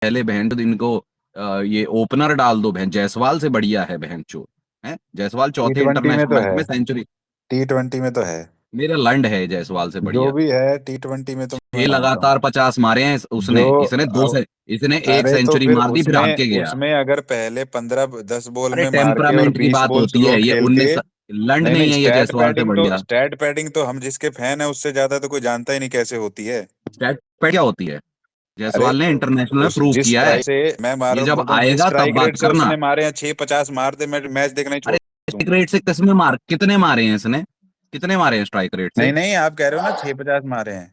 पहले बहन तो इनको ये ओपनर डाल दो बहन, जायसवाल से बढ़िया है बहन चो है। जायसवाल टी चौथे ट्वेंटी में इंटरनेशनल तो मैच है। में सेंचुरी। T20 में तो है। मेरा लंड है जायसवाल से जो बढ़िया। भी है T20 में तो मैं 6 मानता हूँ। लगातार 50 मारे हैं जो उसने, इसने दो अब, से, इसने एक अरे तो सेंचुरी फिर मार दी फिर हट उसमें के गया। उसमें अगर पहले 15-10 बॉल अरे में मार के और टेम्परामेंट की 20 बात बॉल होती स्लो है ये खेल के। 19। लंड नहीं नहीं, नहीं है ये जायसवाल से बढ़िया। स्टैट पैडिंग तो हम जिसके फैन है उससे ज्यादा तो कोई जानता ही नहीं कैसे होती है। स्टैट पे क्या होती है? अरे जायसवाल ने इंटरनेशनल में उस प्रूव जिस किया है। स्ट्राइक से मैं मार ये जब बोलता हूँ, जिस आएगा तब स्ट्राइक बात रेट से करना। उसने मारे हैं 6-50 मार दे, मैं मैच देखना ही छोड़ अरे दूं। स्ट्राइक रेट से किसने मार, कितने मारे हैं इसने, कितने मारे हैं स्ट्राइक रेट नहीं से? नहीं, आप कह रहे हो ना 6-50 मारे हैं।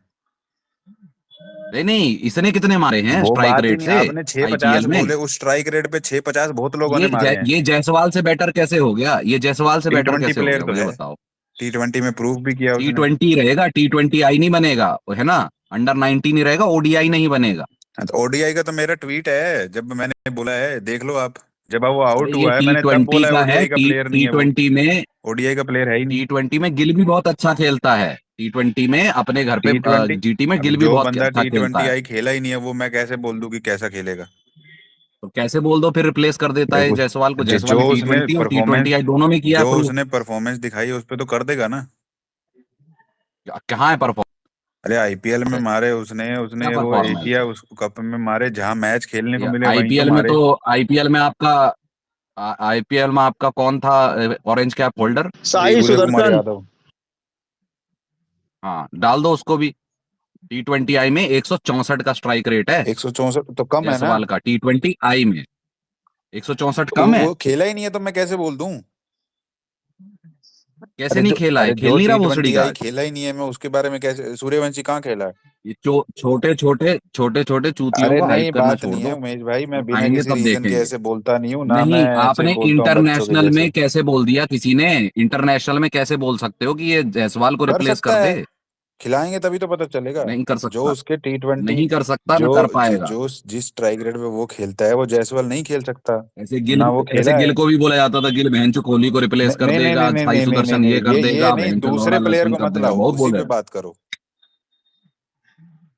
नहीं नहीं, इसने कितने मारे हैं वो स्ट्राइक बात ही रेट नहीं, से आपने 6-50 आईपीएल में? बोले, उस स्ट्राइक रेट पे 6-50 बहुत लोगों ने मारे हैं। ये जायसवाल से बेटर कैसे हो गया, ये जायसवाल से बेटर T20 कैसे हो प्लेयर गया तो मुझे है। बताओ। T20 में प्रूव भी किया टी उसने। ट्वेंटी रहेगा, T20 नहीं बनेगा वो है ना। अंडर 19 ही रहेगा, ओडीआई नहीं बनेगा। हाँ, तो ओडीआई का तो मेरा ट्वीट है, जब मैंने बोला है देख लो आप। जब वो अरे आउट ये हुआ है टी मैंने तब ट्वेंटी बोला है का है, ओडीआई का टी प्लेयर नहीं टी है वो। ट्वेंटी में। ओडीआई का प्लेयर है ही नहीं। T20 में गिल भी बहुत अच्छा खेलता है, T20 में अपने घर पे T20, जीटी में अब गिल भी जो बहुत बंदा अच्छा खेलता T20 है। आई खेला ही नहीं है वो मैं कैसे बोल दूं कि कैसा खेलेगा। तो कैसे बोल दो फिर रिप्लेस कर देता है देखो, जायसवाल को? जायसवाल जो ने टी उसने ट्वेंटी और T20 परफॉर्मेंस आई दोनों में किया है जो प्रूव। उसने परफॉर्मेंस दिखाई है उस पे तो कर देगा ना। कहाँ है परफॉर्मेंस? अरे आईपीएल में मारे उसने क्या उसने वो परफॉर्मेंस एशिया है? उस कप में मारे, जहां मैच खेलने को मिले वहीं तो आईपीएल में मारे। तो, आईपीएल में आपका आईपीएल में आपका कौन था orange cap holder? Sai Surya Kumar Sudarshan. Yadav. हाँ डाल दो उसको भी। T20 आई में 164 का स्ट्राइक रेट है 164 तो कम है ना। जायसवाल का, T20 आई में 164 तो कम है। वो खेला ही नहीं है तो मैं कैसे बोल दूं। कैसे नहीं खेला है, खेल जो नहीं रहा भोसड़ी T20 आई का। खेला ही नहीं है, मैं उसके बारे में कैसे, सूर्यवंशी कहाँ खेला है। ये छोटे छोटे चूतियों अरे को हाइप नहीं, करना बात छोड़ नहीं है दो। उमेश भाई, मैं हम बिना आएंगे किसी तब रीजन के देखेंगे। ऐसे बोलता नहीं हूँ ना, मैं नहीं, ऐसे आपने बोलता हूँ बच्चों के इंटरनेशनल जैसे। में कैसे बोल दिया किसी ने, इंटरनेशनल में कैसे बोल सकते हो कि ये जायसवाल को कर रिप्लेस सकता कर है, दे? खिलाएंगे तभी तो पता चलेगा। नहीं कर जो सकता, उसके T20, नहीं कर सकता जो ना कर जो, पाएगा। जो जिस स्ट्राइक रेट पे वो खेलता है वो जायसवाल नहीं खेल सकता। ना वो ऐसे खेला गिल है। को भी बोला जाता था, गिल बहनचो कोहली को रिप्लेस कर नहीं नहीं नहीं देगा, नहीं साई नहीं नहीं नहीं सुदर्शन नहीं, ये कर ये देगा, नहीं, बहनचो दूसरे लौड़ा प्लेयर लहसुन को कर मत देगा, लाओ, बहुत उसी बोले। पे बात करो।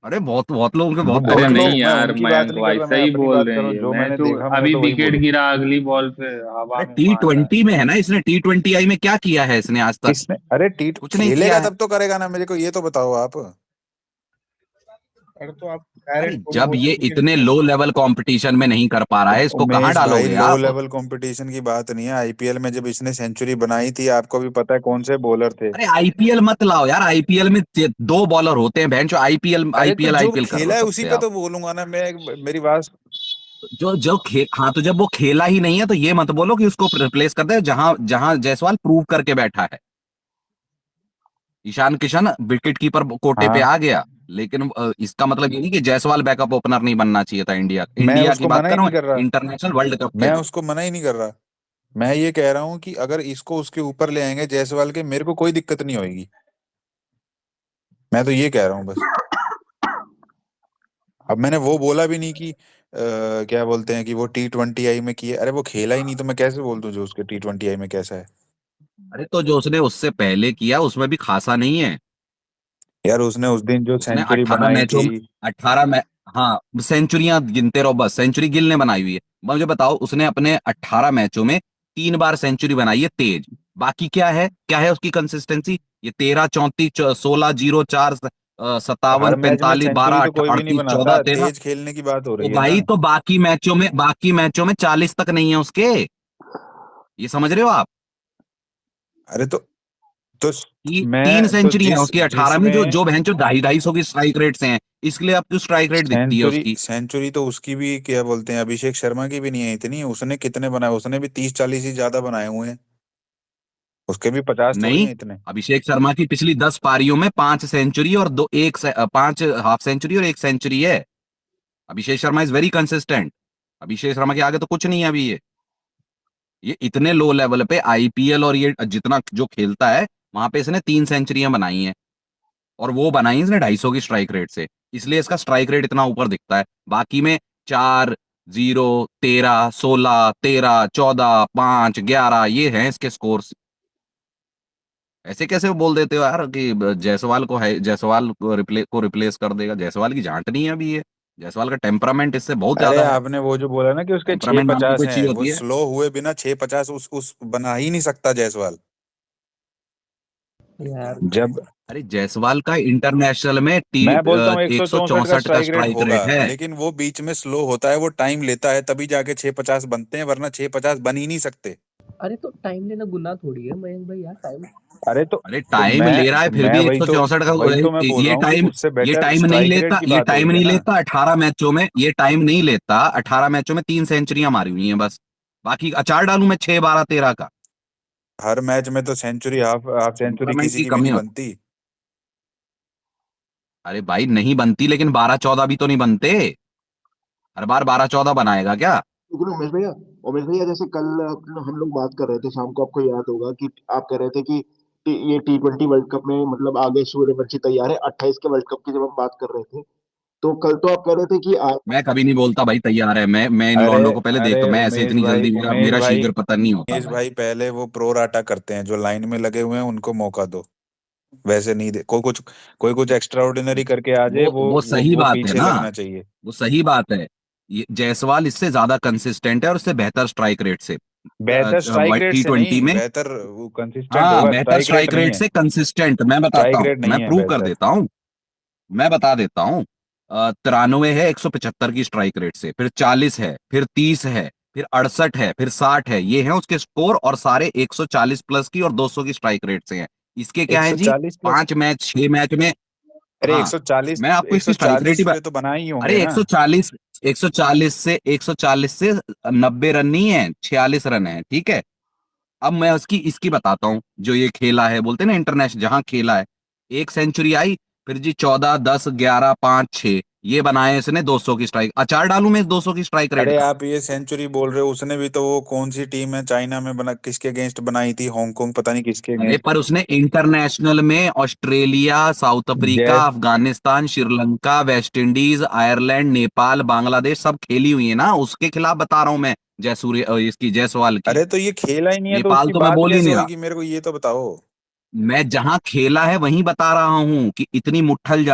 अरे बहुत बहुत लोगों के बहुत अरे बहुत बहुत लोग। नहीं लोग, मैं यार, उनकी बात मयंक नहीं कर भाई रहा, मैं सही अपनी बोल बात रहे कर हैं रहा हूँ, ये। जो मैं मैंने तो देखा मैं अभी तो वही विकेट बोलूँ। गिरा, अगली बॉल पे हवा अरे में टी मार रहा है। ट्वेंटी में है ना, इसने T20 आई में क्या किया है इसने आज तक? किसने, अरे टी कुछ नहीं खेलेगा किया है। तब तो करेगा ना, मेरे को ये तो बताओ आप। अरे तो आप अरे डायरेक्ट थोड़ी जब बोल ये दोगे कि इतने लो लेवल कंपटीशन में नहीं कर पा रहा है, इसको कहाँ उमेश भाई, डालोगे लो आप? लेवल कंपटीशन की बात नहीं है, आईपीएल में जब इसने सेंचुरी बनाई थी आपको भी पता है कौन से बॉलर थे। अरे आईपीएल मत लाओ यार, आईपीएल में दो बॉलर होते हैं बहन, जो आईपीएल अरे तो आईपीएल जो आईपीएल कर रहे खेला हो है तब उसी से पे आप। तो बोलूंगा ना मैं, मेरी बात। जो जो हाँ, तो जब वो खेला ही नहीं है तो ये मत बोलो कि उसको रिप्लेस कर दे, जहां जहां जायसवाल प्रूव करके बैठा है। ईशान किशन विकेट कीपर कोटे पे हाँ, आ गया, लेकिन इसका मतलब ये नहीं कि जायसवाल बैकअप ओपनर नहीं बनना चाहिए था। इंडिया मैं इंडिया की उसको बात मना कर ही रहा नहीं हूँ, कर रहा, इंटरनेशनल वर्ल्ड कप के मैं लिए। उसको मना ही नहीं कर रहा। मैं ये कह रहा हूँ कि अगर इसको उसके ऊपर ले आएंगे जायसवाल के, मेरे को कोई दिक्कत नहीं होगी। मैं तो ये कह रहा हूँ बस। अब मैंने वो बोला भी नहीं कि क्या बोलते हैं कि वो T20 आई में किए, अरे वो खेला ही नहीं तो मैं कैसे बोल दूं जो उसके T20 आई में कैसा है। अरे तो जो उसने उससे पहले किया उसमें भी खासा नहीं है। यार उसने उस दिन जो उसने सेंचुरी 18 बनाई मैचों थी। में 18 मै हाँ, सेंचुरियां गिनते रहो बस, सेंचुरी गिल ने बनाई हुई है। मुझे बताओ, उसने अपने 18 मैचों में 3 बार सेंचुरी बनाई है तेज। बाकी क्या है उसकी कंसिस्टेंसी? ये 13 34 16 0 4 हर 57 मैच में 45 सेंचुरी 12 तो कोई भी नहीं 38 14 बनाता, 13। तेज खेलने की बात हो तो रही है ना। भाई तो बाकी मैचों में 40 तक नहीं है उसके। ये समझ रहे हो आप? अरे तो तीन मैं तो सेंचुरी है जिस उसकी 18 में, जो जिसमें जो बहन जो 250 की स्ट्राइक रेट से हैं। इसके लिए आपकी स्ट्राइक रेट दिखती है सेंचुरी उसकी। सेंचुरी तो उसकी भी क्या बोलते हैं, अभिषेक शर्मा की भी नहीं है इतनी, उसने कितने बनाए, उसने भी 30-40 ही ज्यादा बनाए हुए हैं। उसके भी 50 थोड़ी नहीं, हैं इतने। अभिषेक शर्मा की पिछली 10 पारियों में 5 सेंचुरी और 5 हाफ सेंचुरी और 1 सेंचुरी है। Abhishek Sharma is very consistent. Abhishek Sharma के आगे तो कुछ नहीं है अभी ये इतने लो लेवल पे आईपीएल और ये जितना जो खेलता है, वहां पे इसने 3 सेंचुरियां बनाई हैं। और वो बनाई इसने 250 की स्ट्राइक रेट से। इसलिए इसका स्ट्राइक रेट इतना ऊपर दिखता है। बाकी में 4 0 13 16 13 14 5 11 ये हैं इसके स्कोर्स। ऐसे कैसे बोल देते हो यार कि जायसवाल को रिप्लेस कर देगा? जायसवाल की झांट नहीं है अभी ये। जायसवाल का टेम्परामेंट इससे बहुत अरे ज्यादा है। आपने वो जो बोला ना कि उसके छह टेम्परामेंट नाम की पचास कोई हैं, चीज वो होती है? स्लो हुए बिना 650 उस बना ही नहीं सकता जायसवाल। यार जब अरे जायसवाल का इंटरनेशनल में मैं बोलता हूँ 164 164 का का स्ट्राइक रेट स्ट्राइक होगा, रेट है। लेकिन वो बीच में स्लो होता है, वो टाइम लेता है, तभी जाके 650 बनते हैं, वरना 650 बन ही नहीं सकते। अरे तो टाइम लेना गुनाह थोड़ी है मयंक भाई, यार टाइम। अरे अरे टाइम ले रहा है फिर मैं भी 164 का वही तो मैं बोल ये रहा हूँ कि टाइम, उससे ये बेटर टाइम नहीं स्ट्राइक रेट लेता, की ये बात हो टाइम रही है नहीं ना। लेता 18 मैचों में, ये टाइम नहीं लेता 18 मैचों में 3 सेंचुरियां मारी हुई हैं बस। बाकी अचार डालूं मैं 6 12 13 का? हर मैच में तो century, half half century temperament किसी की की भी कमी नहीं हो। बनती। अरे भाई नहीं बनती, लेकिन 12 14 भी तो नहीं बनते। हर बार 12 14 बनाएगा क्या? लेकिन उमेश भैया जैसे कल हम लोग बात कर रहे थे शाम को, आपको याद होगा कि आप कह रहे थे कि ये T20 वर्ल्ड कप में मतलब आगे सूर्यवंशी तैयार है, 28 के वर्ल्ड कप की जब हम बात कर रहे थे, तो कल तो आप कह रहे थे कि आज। मैं कभी नहीं बोलता भाई तैयार है। मैं इन अरे लौंडों को पहले अरे देखता, मैं ऐसे इतनी जल्दी मेरा मेरा शीघ्र पतन नहीं होता उमेश भाई। भाई पहले वो प्रो राटा करते हैं, जो लाइन में लगे हुए हैं उनको मौका दो। वैसे नहीं दे, कोई कुछ एक्स्ट्रा ऑर्डिनरी करके आ जाए, वो सही वो बात है पीछे ना, लगना चाहिए। वो सही बात है। ये जायसवाल इससे ज्यादा कंसिस्टेंट है और इससे बेहतर स्ट्राइक रेट से बेहतर स्ट्राइक रेट से T20 नहीं, में। बेहतर वो कंसिस्टेंट हाँ होगा, बेहतर स्ट्राइक रेट स्ट्राइक नहीं रेट है। से कंसिस्टेंट, मैं बताता स्ट्राइक हूँ, रेट नहीं मैं है प्रूव कर बेहतर। देता हूँ, मैं बता देता हूँ। 93 है 175 की स्ट्राइक रेट से, फिर 40 है, फिर 30 है, फिर 68 है, फिर 60 है। ये है उसके स्कोर, और सारे 140 प्लस की और 200 की स्ट्राइक रेट से हैं। इसके क्या है जी, 140 प्लस। 5 मैच 6 मैच में। अरे हाँ 140, मैं आपको इसकी स्ट्राइक रेट 140 ही पे तो बना ही होंगे अरे ना। 140, 140 से 90 रन नहीं है, 46 रन है, ठीक है। अब मैं उसकी इसकी बताता हूँ, जो ये खेला है बोलते हैं ना इंटरनेशनल, जहां खेला है। 1 सेंचुरी आई, फिर जी 14 10 11 5 6 ये बनाए इसने 200 की स्ट्राइक। अचार डालू मैं इस 200 की स्ट्राइक रेट अरे का? आप ये सेंचुरी बोल रहे हो, उसने भी तो वो कौन सी टीम है चाइना में बना, किसके अगेंस्ट बनाई थी, हांगकांग पता नहीं किसके अरे अगेंस्ट। पर उसने इंटरनेशनल में ऑस्ट्रेलिया, साउथ अफ्रीका, जैस Afghanistan, Sri Lanka, West Indies, Ireland, Nepal, Bangladesh सब खेली हुई है ना, उसके खिलाफ बता रहा हूं मैं। इसकी जायसवाल की। अरे तो ये खेला ही नहीं है तो नेपाल उसकी तो मैं बात बोल ही कैसे नहीं रहा। होगी, मेरे को ये तो बताओ। मैं जहां खेला है वहीं बता रहा हूं कि इतनी मुट्ठल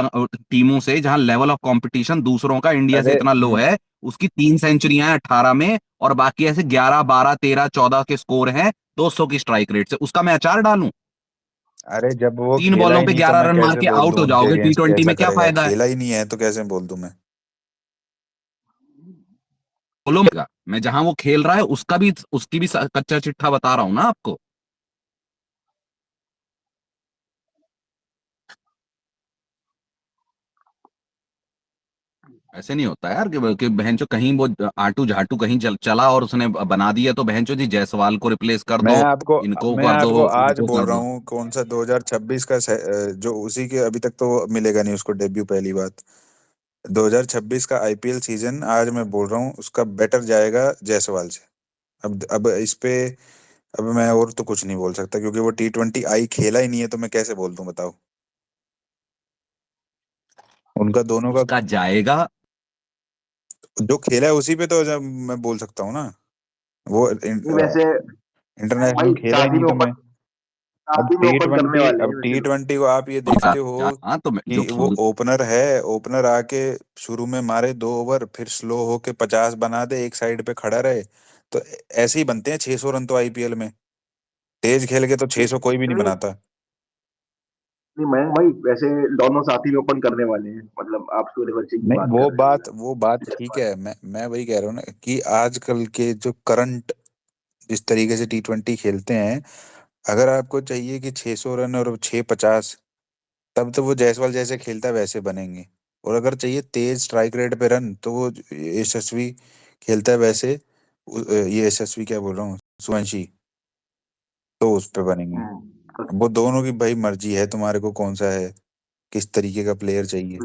टीमों से, जहां लेवल ऑफ कंपटीशन दूसरों का इंडिया से अरे इतना लो है, उसकी 3 सेंचुरियां हैं 18 में, और बाकी ऐसे 11 12 13 14 के स्कोर हैं 200 की स्ट्राइक रेट से। उसका मैं अचार डालूं? अरे जब वो 3 बॉलों खेला ही पे नहीं तो 11 मैं रन मार कैसे के बोल आउट दूं हो उनके जाओगे, टी अगेंस्ट ट्वेंटी कैसा में क्या करेगा, फायदा है? खेला ही नहीं है तो कैसे बोल दूं मैं। बोलो मैं जहां वो खेल रहा है उसका भी, उसकी भी कच्चा चिट्ठा बता रहा हूं ना आपको। ऐसे नहीं होता यार कि बहनचो कहीं वो आटू झाटू कहीं चला और उसने बना दिया तो बहनचो जी जायसवाल को रिप्लेस कर मैं दो, आपको इनको मैं कर दो, आपको आज उनको बोल कर रहा दो। हूँ कौन सा 2026 का जो उसी के अभी तक तो मिलेगा नहीं उसको डेब्यू, पहली बात। 2026 का आईपीएल सीजन आज मैं बोल रहा हूँ उसका बेटर जाएगा जायसवाल से। अब इस पे अब मैं और तो कुछ नहीं बोल सकता, क्योंकि वो T20 आई खेला ही नहीं है, तो मैं कैसे बोल दूं बताओ। उनका दोनों का उसका जाएगा। जो खेला है उसी पे तो मैं बोल सकता हूँ ना। वो नहीं वैसे इंटरनेशनल भाई खेला ही नहीं तो मैं। अब साथ ही में टी ओपन करने ट्वेंटी वाले अब हैं टी वैसे लोग। ट्वेंटी को आप ये देखते हो हाँ तो जो कि वो खेल, ओपनर है, ओपनर आके शुरू में मारे 2 ओवर, फिर स्लो होके 50 बना दे, एक साइड पे खड़ा रहे। तो ऐसे ही बनते हैं 600 रन तो आईपीएल में। तेज खेल के तो 600 कोई भी नहीं नहीं बनाता। नहीं मयंक भाई, वैसे दोनों साथ ही में ओपन करने वाले हैं, मतलब आप सूर्यवंशी की नहीं बात कर वो रहे हो बात या वो बात ठीक जायसवाल है, मैं वही कह रहा हूँ ना कि आजकल के जो करंट जिस तरीके से T20 खेलते हैं, अगर आपको चाहिए कि 600 रन और 650, तब तो वो जायसवाल जैसे खेलता है वैसे बनेंगे। और अगर चाहिए तेज स्ट्राइक रेट पे रन, तो वो यशस्वी खेलता है वैसे। ये यशस्वी क्या बोल रहा हूँ, सुवंशी, तो उस पे बनेंगे। हम्म। अब वो दोनों की भाई मर्जी है, तुम्हारे को कौन सा है, किस तरीके का प्लेयर चाहिए।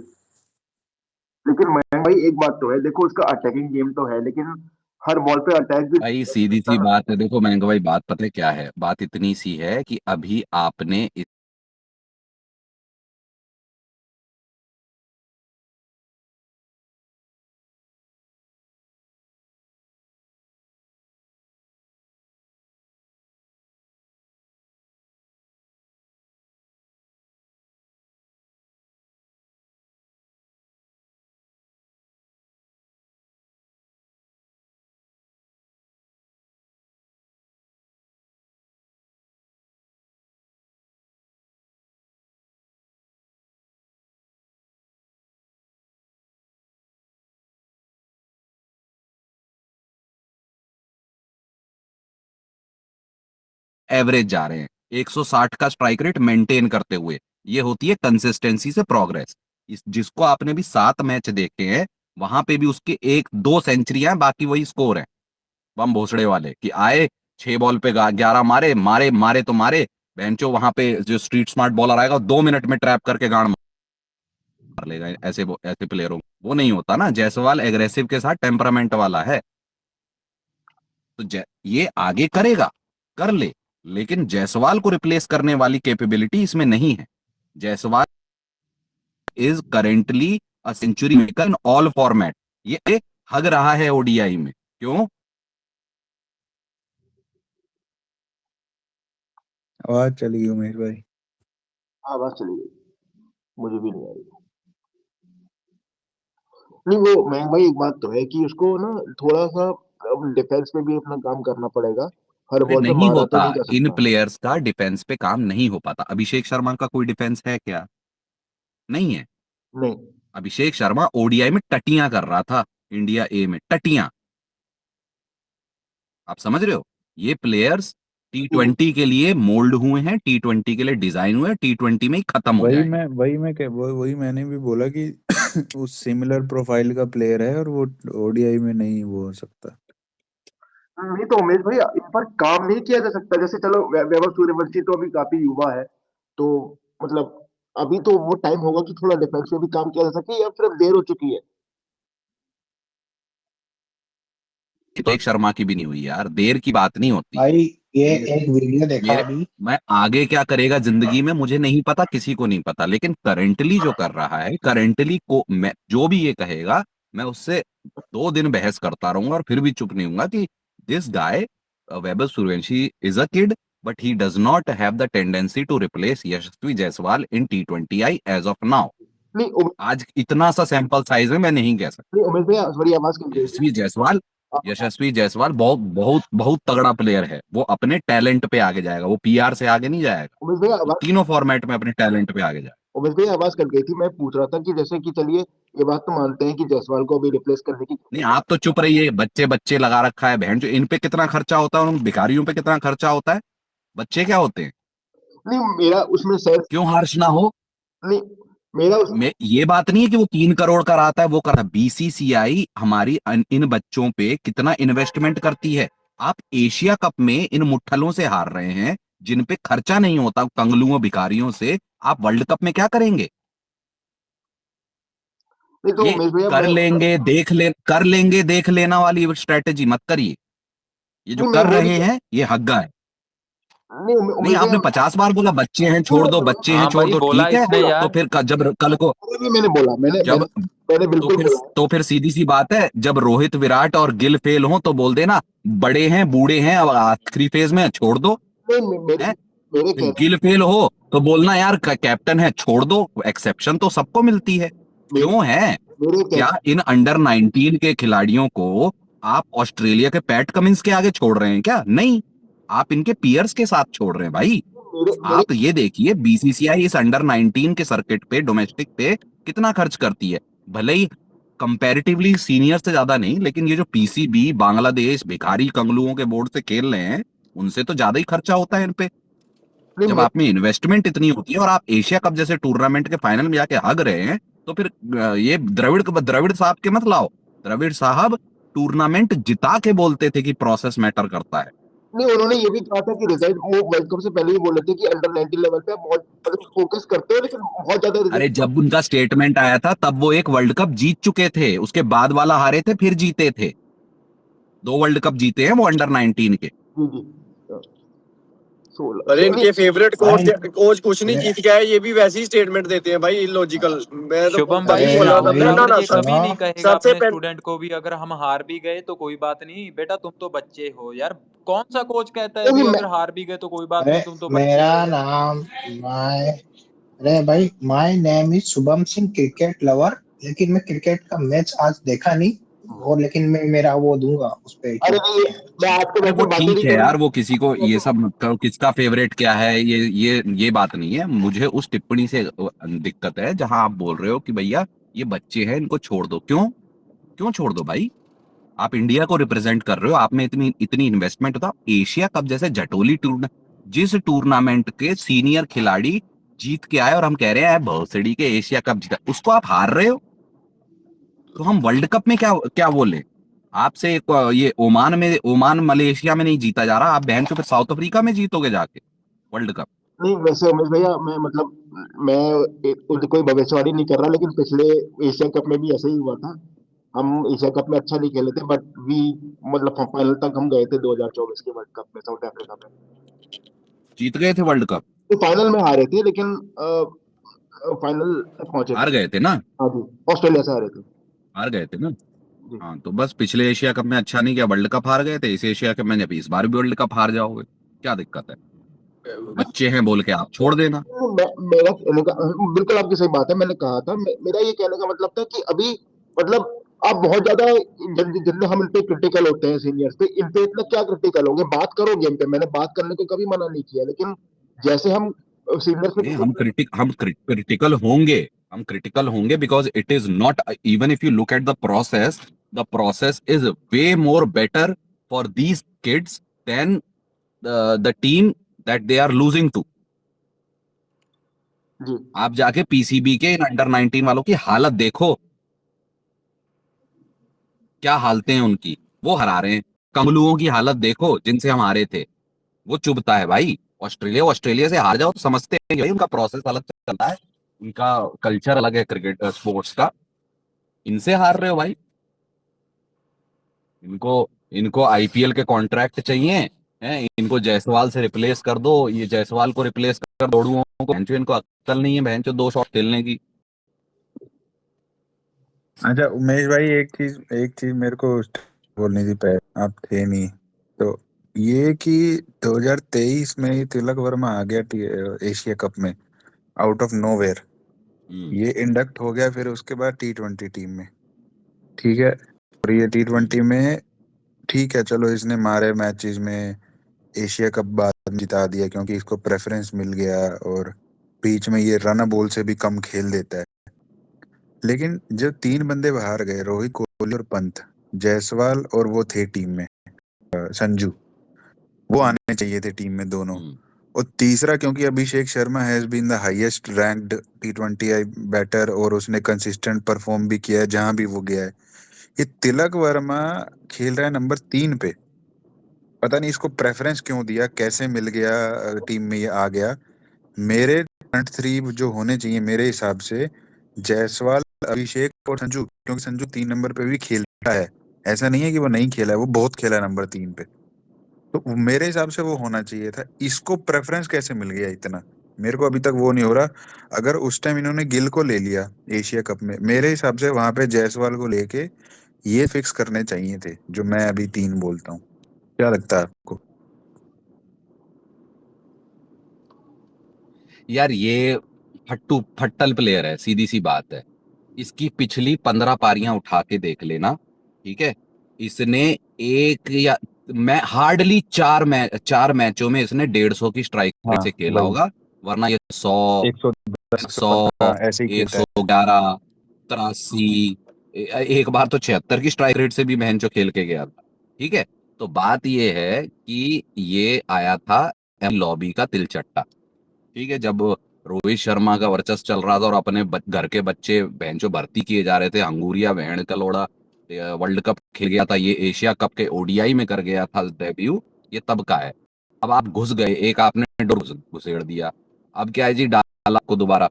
लेकिन मयंक भाई एक बात तो है, देखो उसका अटैकिंग गेम तो है, लेकिन हर बॉल पे अटैक भी भाई सीधी सी बात है, देखो महंगा भाई, बात पता है क्या है, बात इतनी सी है कि अभी आपने एवरेज जा रहे हैं, 160 का स्ट्राइक रेट मेंटेन करते हुए। ये होती है कंसिस्टेंसी से प्रोग्रेस। जिसको आपने भी 7 मैच देखे हैं, वहां पे भी उसके 1-2 सेंचुरियां, बाकी वही स्कोर है बम भोसड़े वाले, कि आए 6 बॉल पे 11 मारे मारे मारे तो मारे, बेंचो वहां पे जो स्ट्रीट स्मार्ट बॉलर आएगा 2 मिनट में ट्रैप करके गाड़ मार लेगा। ऐसे प्लेयरों वो नहीं होता ना। जायसवाल एग्रेसिव के साथ टेम्परामेंट वाला है, तो ये आगे करेगा, कर ले, लेकिन जायसवाल को रिप्लेस करने वाली कैपेबिलिटी इसमें नहीं है। Jaiswal is currently a century maker in all format. ये हग रहा है ओडीआई में, क्यों? आवाज चली गई उमेश भाई। आवाज चली गई, मुझे भी नहीं आ रही। नहीं वो मैं भाई, एक बात तो है कि उसको ना थोड़ा सा डिफेंस में भी अपना काम करना पड़ेगा, हर अरे बॉल पे नहीं मारा तो होता, नहीं जा इन सकता। प्लेयर्स का डिफेंस पे काम नहीं हो पाता। अभिषेक शर्मा का कोई डिफेंस है क्या? नहीं है। नहीं अभिषेक शर्मा ओडीआई में टटियां कर रहा था, इंडिया ए में टटियां। आप समझ रहे हो? ये प्लेयर्स जी जी। T20 के लिए मोल्ड हुए हैं, T20 के लिए डिजाइन हुए हैं, T20 में ही खत्म हो जाएंगे। वही मैंने भी बोला कि वो सिमिलर प्रोफाइल का प्लेयर है और वो ओडीआई में नहीं वो हो सकता। नहीं तो उमेश भाई, इन पर काम नहीं किया जा सकता? जैसे चलो वैभव सूर्यवंशी तो अभी काफी युवा है, तो मतलब अभी तो वो टाइम होगा कि थोड़ा डिफेंस में भी काम किया जा सके, या फिर अब देर हो चुकी है? तो एक शर्मा की भी नहीं हुई यार, देर की बात नहीं होती। भाई ये मेरे एक वीडियो देखा मेरे अभी। मैं आगे क्या करेगा जिंदगी में मुझे नहीं पता, किसी को नहीं पता, लेकिन करंटली जो कर रहा है, करंटली को मैं जो भी ये कहेगा, मैं उससे 2 दिन बहस करता रहूंगा और फिर भी चुप नहीं होऊंगा कि this guy Vaibhav Suryavanshi is a kid, but he does not have the tendency to replace Yashasvi Jaiswal in T20 I as of now. नहीं आज इतना सा सैंपल साइज में मैं नहीं कह सकता। नहीं उमेश भैया, थोड़ी आवाज कम गई थी। यशस्वी जायसवाल आ- यशस्वी जायसवाल बहुत बहुत बहुत तगड़ा प्लेयर है। वो अपने टैलेंट पे आगे जाएगा, वो पीआर से आगे नहीं जाएगा। उमेश भैया वो आवाज तीनों फॉर्मेट में अपने टैलेंट पे आगे जाएगा। उमेश भैया आवाज कट गई थी। मैं पूछ रहा था कि जैसे कि चलिए, ये बात तो मानते हैं कि जायसवाल को अभी रिप्लेस करने की नहीं, आप तो चुप रहिए। बच्चे बच्चे लगा रखा है बहन जो, इन पे कितना खर्चा होता है, उन भिखारियों पे कितना खर्चा होता है। बच्चे क्या होते हैं? नहीं मेरा उसमें सर, क्यों हार्श ना हो? नहीं मेरा उस ये बात नहीं है कि वो 3 करोड़ का आता है, वो कर बीसीसीआई हमारी इन बच्चों पे कितना इन्वेस्टमेंट करती है। आप एशिया कप में इन मुट्ठलों से हार रहे हैं, जिन पे खर्चा नहीं होता, कंगलुओं भिखारियों से। आप वर्ल्ड कप में क्या करेंगे? नहीं तो ये उमेश भैया कर मैं लेंगे देख ले, कर लेंगे देख लेना वाली स्ट्रेटेजी मत करिए। ये जो नहीं मैं कर वो रहे नहीं हैं ये हग्गा है। नहीं नहीं, उमेश भैया आपने 50 बार बोला बच्चे हैं छोड़ दो, बच्चे हैं हाँ छोड़ भाई दो, बोला ठीक है। इसने तो यार। फिर जब कल को, नहीं मैंने बोला, मैंने जब मैंने मैंने तो बिल्कुल फिर बोला है। तो फिर सीधी सी बात है, जब रोहित विराट और गिल फेल हो तो बोल देना बड़े हैं बूढ़े हैं, अब आखिरी फेज में है, छोड़ दो। नहीं मेरे है मेरे कहने गिल फेल हो तो बोलना यार कैप्टन है छोड़ दो। एक्सेप्शन तो सबको मिलती है, मेरे क्यों है? मेरे क्या कहने इन अंडर 19 के खिलाड़ियों को आप ऑस्ट्रेलिया के पैट कमिंस के आगे छोड़ रहे हैं क्या? नहीं, आप इनके पियर्स के साथ छोड़ रहे हैं भाई। मेरे मेरे आप ये देखिए बीसीसीआई इस अंडर 19 के सर्किट पे, डोमेस्टिक पे कितना खर्च करती है। भले ही कंपैरेटिवली सीनियर से ज्यादा नहीं, लेकिन ये जो पीसीबी बांग्लादेश भिखारी कंगलुओं के बोर्ड से खेल रहे हैं, उनसे तो ज्यादा ही खर्चा होता है इन पे। नहीं जब आप में इन्वेस्टमेंट इतनी होती है और आप एशिया कप जैसे टूर्नामेंट के फाइनल में जाके हग रहे हैं, तो फिर ये द्रविड़ साहब के मत लाओ। द्रविड़ साहब टूर्नामेंट जिता के बोलते थे कि प्रोसेस मैटर करता है। नहीं उन्होंने ये भी कहा था कि रिजल्ट, वो वर्ल्ड कप से पहले ही बोल रहे थे कि अंडर 19 लेवल पे आप बहुत मतलब फोकस करते हो, लेकिन बहुत ज्यादा अरे रिजल्ट। जब उनका स्टेटमेंट आया था तब वो एक वर्ल्ड कप जीत चुके थे, उसके बाद वाला हारे थे फिर जीते थे। 2 वर्ल्ड कप जीते हैं वो अंडर 19 के। जी जी। 16 अरे नहीं इनके फेवरेट कोच भाई कोच कुछ नहीं अरे जीत के आए, ये भी वैसी स्टेटमेंट देते हैं भाई, इलॉजिकल। मैं तो शुभम तभी अरे भाई बोल रहा था राहुल मैं, भाई ना द्रविड़ ना ये सब कभी सुनो। नहीं कहेगा सबसे अपने पहले। स्टूडेंट को भी, अगर हम हार भी गए तो कोई बात नहीं बेटा, तुम तो बच्चे हो यार। कौन सा कोच कहता है नहीं भी नहीं, मैं अगर हार भी गए तो कोई बात अरे नहीं, तुम तो बच्चे मेरा हो यार। नाम माय अरे भाई my name is Shubham Singh, cricket lover. लेकिन मैं क्रिकेट का मैच आज देखा नहीं, और लेकिन मैं मेरा वो दूंगा उस पे अरे यूट्यूब नहीं, मैं आपसे अरे वो वैसे बातें ठीक नहीं है कर यार, रहा वो किसी को ये वैसे। सब किसका फेवरेट क्या है, ये बात नहीं है। मुझे उस टिप्पणी से दिक्कत है जहां आप बोल रहे हो कि भैया ये बच्चे हैं इनको छोड़ दो। क्यों? क्यों छोड़ दो भाई? आप इंडिया को रिप्रेजेंट कर रहे हो, आप में इतनी इतनी इन्वेस्टमेंट होता। एशिया कप जैसे जटोली टूर्नामेंट, जिस टूर्नामेंट के सीनियर खिलाड़ी जीत के आए और हम कह रहे हैं भोसड़ी के एशिया कप जीता, उसको आप हार रहे हो, तो हम वर्ल्ड कप में क्या क्या बोले आपसे? ये ओमान मलेशिया में नहीं जीता जा रहा, आप बहन चो फिर साउथ अफ्रीका में जीतोगे जाके वर्ल्ड कप। नहीं वैसे उमेश भैया, मैं मतलब मैं कोई भविष्यवाणी नहीं कर रहा, लेकिन पिछले एशिया कप में भी ऐसा ही हुआ था। हम एशिया कप में अच्छा नहीं खेले थे, बट वी मतलब फाइनल तक हम गए थे 2024 के वर्ल्ड कप में साउथ अफ्रीका में। जीत गए थे वर्ल्ड कप, तो फाइनल में हारे थे, लेकिन फाइनल तक पहुंचे हार थे। गए थे ना, हाँ जी, ऑस्ट्रेलिया से हारे थे हार गए थे ना। जी। हाँ तो बस पिछले एशिया कप में अच्छा नहीं किया, वर्ल्ड कप हार गए थे, इस एशिया कप में जब इस बार भी वर्ल्ड कप हार जाओगे, क्या दिक्कत है? बच्चे हैं बोल के आप छोड़ देना। मेरा कहने का बिल्कुल आपकी सही बात है। मैंने कहा था, मेरा ये कहने का मतलब था कि अभी मतलब आप बहुत ज्यादा जितने हम इन पे क्रिटिकल होते हैं सीनियर्स पे, इन पे इतना क्या क्रिटिकल होंगे? बात करो गेम पे, मैंने बात करने को कभी मना नहीं किया, लेकिन जैसे हम सीनियर्स पे हम क्रिटिकल होंगे because it is not, even if you look at the process is way more better for these kids than the team that they are losing to. जी आप जाके पीसीबी के इन अंडर 19 वालों की हालत देखो, क्या हालतें हैं उनकी, वो हरा रहे हैं। कमलुओं की हालत देखो जिनसे हम हारे थे, वो चुभता है भाई। ऑस्ट्रेलिया से हार जाओ तो समझते हैं कि भाई उनका प्रोसेस अलग चल रहा है, उनका कल्चर अलग है क्रिकेट स्पोर्ट्स का। इनसे हार रहे हो भाई। इनको इनको आईपीएल के कॉन्ट्रैक्ट चाहिए हैं, इनको जायसवाल से रिप्लेस कर दो, ये जायसवाल को रिप्लेस कर दौड़ुओं को, भैंचो इनको अक्ल नहीं है भैंचो 2 शॉट खेलने की। अच्छा उमेश भाई, एक चीज मेरे को बोलनी थी, पहले आप थे नहीं तो, ये कि 2023 में ही तिलक वर्मा आ गया एशिया कप में आउट ऑफ नोवेयर। ये इंडक्ट हो गया फिर उसके बाद T20 टीम में, ठीक है। और ये T20 में ठीक है, चलो इसने मारे मैचेस में एशिया कप बाद में जिता दिया क्योंकि इसको प्रेफरेंस मिल गया, और बीच में ये रन बॉल से भी कम खेल देता है। लेकिन जब 3 बंदे बाहर गए, रोहित, कोहली और पंत, जायसवाल और वो थे टीम में संजू, वो आने चाहिए थे टीम में दोनों। और तीसरा, क्योंकि Abhishek Sharma has been the highest ranked T20 batter और उसने कंसिस्टेंट परफॉर्म भी किया है जहां भी वो गया है। ये तिलक वर्मा खेल रहा है नंबर 3 पे, पता नहीं इसको प्रेफरेंस क्यों दिया, कैसे मिल गया टीम में ये आ गया। मेरे फ्रंट 3 जो होने चाहिए मेरे हिसाब से, जायसवाल, अभिषेक और संजू, क्योंकि संजू 3 नंबर पे भी खेलता है, ऐसा नहीं है कि वो नहीं खेला है, वो बहुत खेला है नंबर 3 पे। तो मेरे हिसाब से वो होना चाहिए था। इसको प्रेफरेंस कैसे मिल गया इतना, मेरे को अभी तक वो नहीं हो रहा। अगर उस टाइम इन्होंने गिल को ले लिया एशिया कप में, मेरे हिसाब से वहां पे जायसवाल को लेके ये फिक्स करने चाहिए थे जो मैं अभी 3 बोलता हूँ। क्या लगता है आपको? यार ये फट्टल प्लेयर है, सीधी सी बात है। इसकी पिछली 15 पारियां उठा के देख लेना, ठीक है। इसने एक या मैं हार्डली 4 मैचों में इसने 150 की स्ट्राइक रेट हाँ से खेला वही, होगा, वरना ये 100, 110, 100, ऐसे ही खेलता है। 111, 83, एक बार तो 76 की स्ट्राइक रेट से भी बहनचो खेल के गया था, ठीक है। तो बात ये है कि ये आया था लॉबी का तिलचट्टा, ठीक है। जब रोहित शर्मा का वर्चस्व चल रहा था और अपने घर के बच्चे बहनचो भर्ती किए जा रहे थे, अंगूरिया बहन का लोड़ा वर्ल्ड कप खेल गया था, ये एशिया कप के ओडीआई में कर गया था डेब्यू, ये तब का है। अब आप घुस गए, एक आपने डोर घुसेड़ दिया, अब क्या है जी, डाला आपको दोबारा।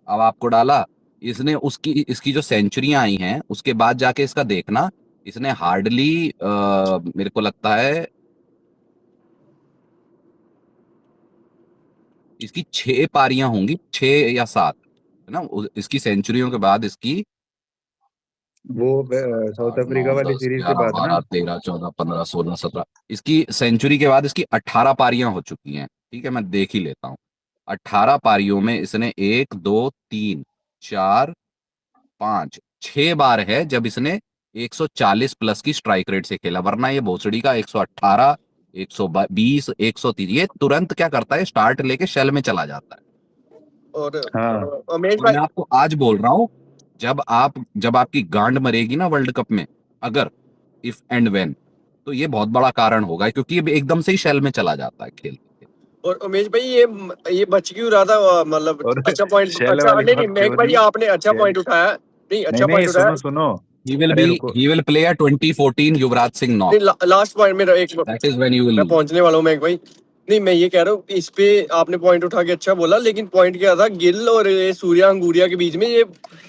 अब आपको डाला इसने, उसकी इसकी जो सेंचुरियां आई हैं उसके बाद जाके इसका देखना, इसने हार्डली मेरे को लगता है इसकी 6 पारियां होंगी, 6 या 7, है ना, इसकी सेंचुरियों के बाद इसकी वो साउथ 8, 9, अफ्रीका वाली 10, सीरीज के 11, बाद ना। 12, 13, 14, 15, 16, 17, इसकी सेंचुरी के बाद इसकी 18 पारियां हो चुकी हैं, ठीक है। मैं देख ही लेता हूँ, 18 पारियों में इसने 1, 2, 3, 4, 5, 6 बार है जब इसने 140 प्लस की स्ट्राइक रेट से खेला, वरना ये भोसड़ी का 118, 120, 130, ये तुरंत क्या करता है, स्टार्ट लेके शेल में चला जाता है। और हाँ उमेश और मैं भाई, आपको आज बोल रहा हूं, जब आपकी गांड मरेगी ना वर्ल्ड कप में, अगर इफ एंड व्हेन, तो ये बहुत बड़ा कारण होगा, क्योंकि ये एकदम से ही शेल में चला जाता है खेल के। और उमेश भाई ये बच क्यों रहा था मतलब और अच्छा पॉइंट शेल अच्छा वाली नहीं नहीं महक भाई बकचोदी आपने अच्छा शेल पॉइंट उठाया नहीं नहीं अच्छा नहीं पॉइंट उठाया सुनो He will अरे be रुको he will play a 2014 Yuvraj Singh knock. नहीं लास्ट पॉइंट मेरा एक That is when you will मैं lose. पहुंचने वाला हूँ महक भाई नहीं मैं ये कह रहा हूँ इस पे आपने पॉइंट उठा के अच्छा बोला लेकिन पॉइंट क्या था गिल और ये सूर्या अंगूरिया के बीच में ये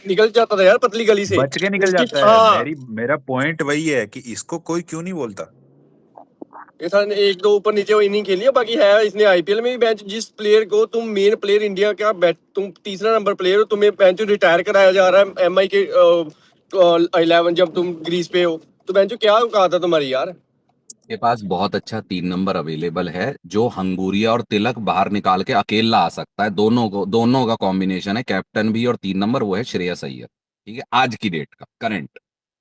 निकल जाता था यार पतली गली से बच के निकल इसकी जाता है। हाँ मेरा पॉइंट वही है कि इसको कोई क्यों नहीं बोलता। ये था एक दो ऊपर नीचे वो इनिंग खेली है बाकी है इसने आईपीएल में भी बेंच जिस प्लेयर को तुम मेन प्लेयर इंडिया का बैट तुम तीसरा नंबर प्लेयर हो तुम्हें बेंच रिटायर कराया जा रहा है एमआई के 11 जब तुम ग्रीस पे हो तो बेंच क्या कहा था तुम्हारी यार के पास बहुत अच्छा 3 नंबर अवेलेबल है जो हंगूरिया और तिलक बाहर निकाल के अकेला आ सकता है। दोनों का कॉम्बिनेशन है, कैप्टन भी और 3 नंबर वो है श्रेयस अय्यर। ठीक है, आज की डेट का करंट।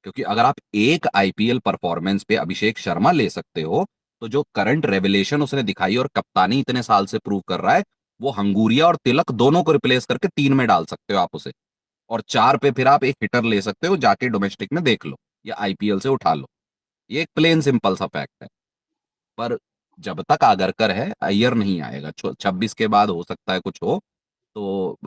क्योंकि अगर आप एक आईपीएल परफॉर्मेंस पे अभिषेक शर्मा ले सकते हो तो जो करंट रेवलेशन उसने दिखाई और कप्तानी इतने साल से प्रूव कर रहा है, वो हंगूरिया और तिलक दोनों को रिप्लेस करके 3 में डाल सकते हो आप उसे। और 4 पे फिर आप एक हिटर ले सकते हो, जाके डोमेस्टिक में देख लो या आईपीएल से उठा लो। ये एक प्लेन सिंपल सा फैक्ट है। पर जब तक आगरकर है, अय्यर नहीं आएगा। 26 के बाद हो सकता है कुछ हो, तो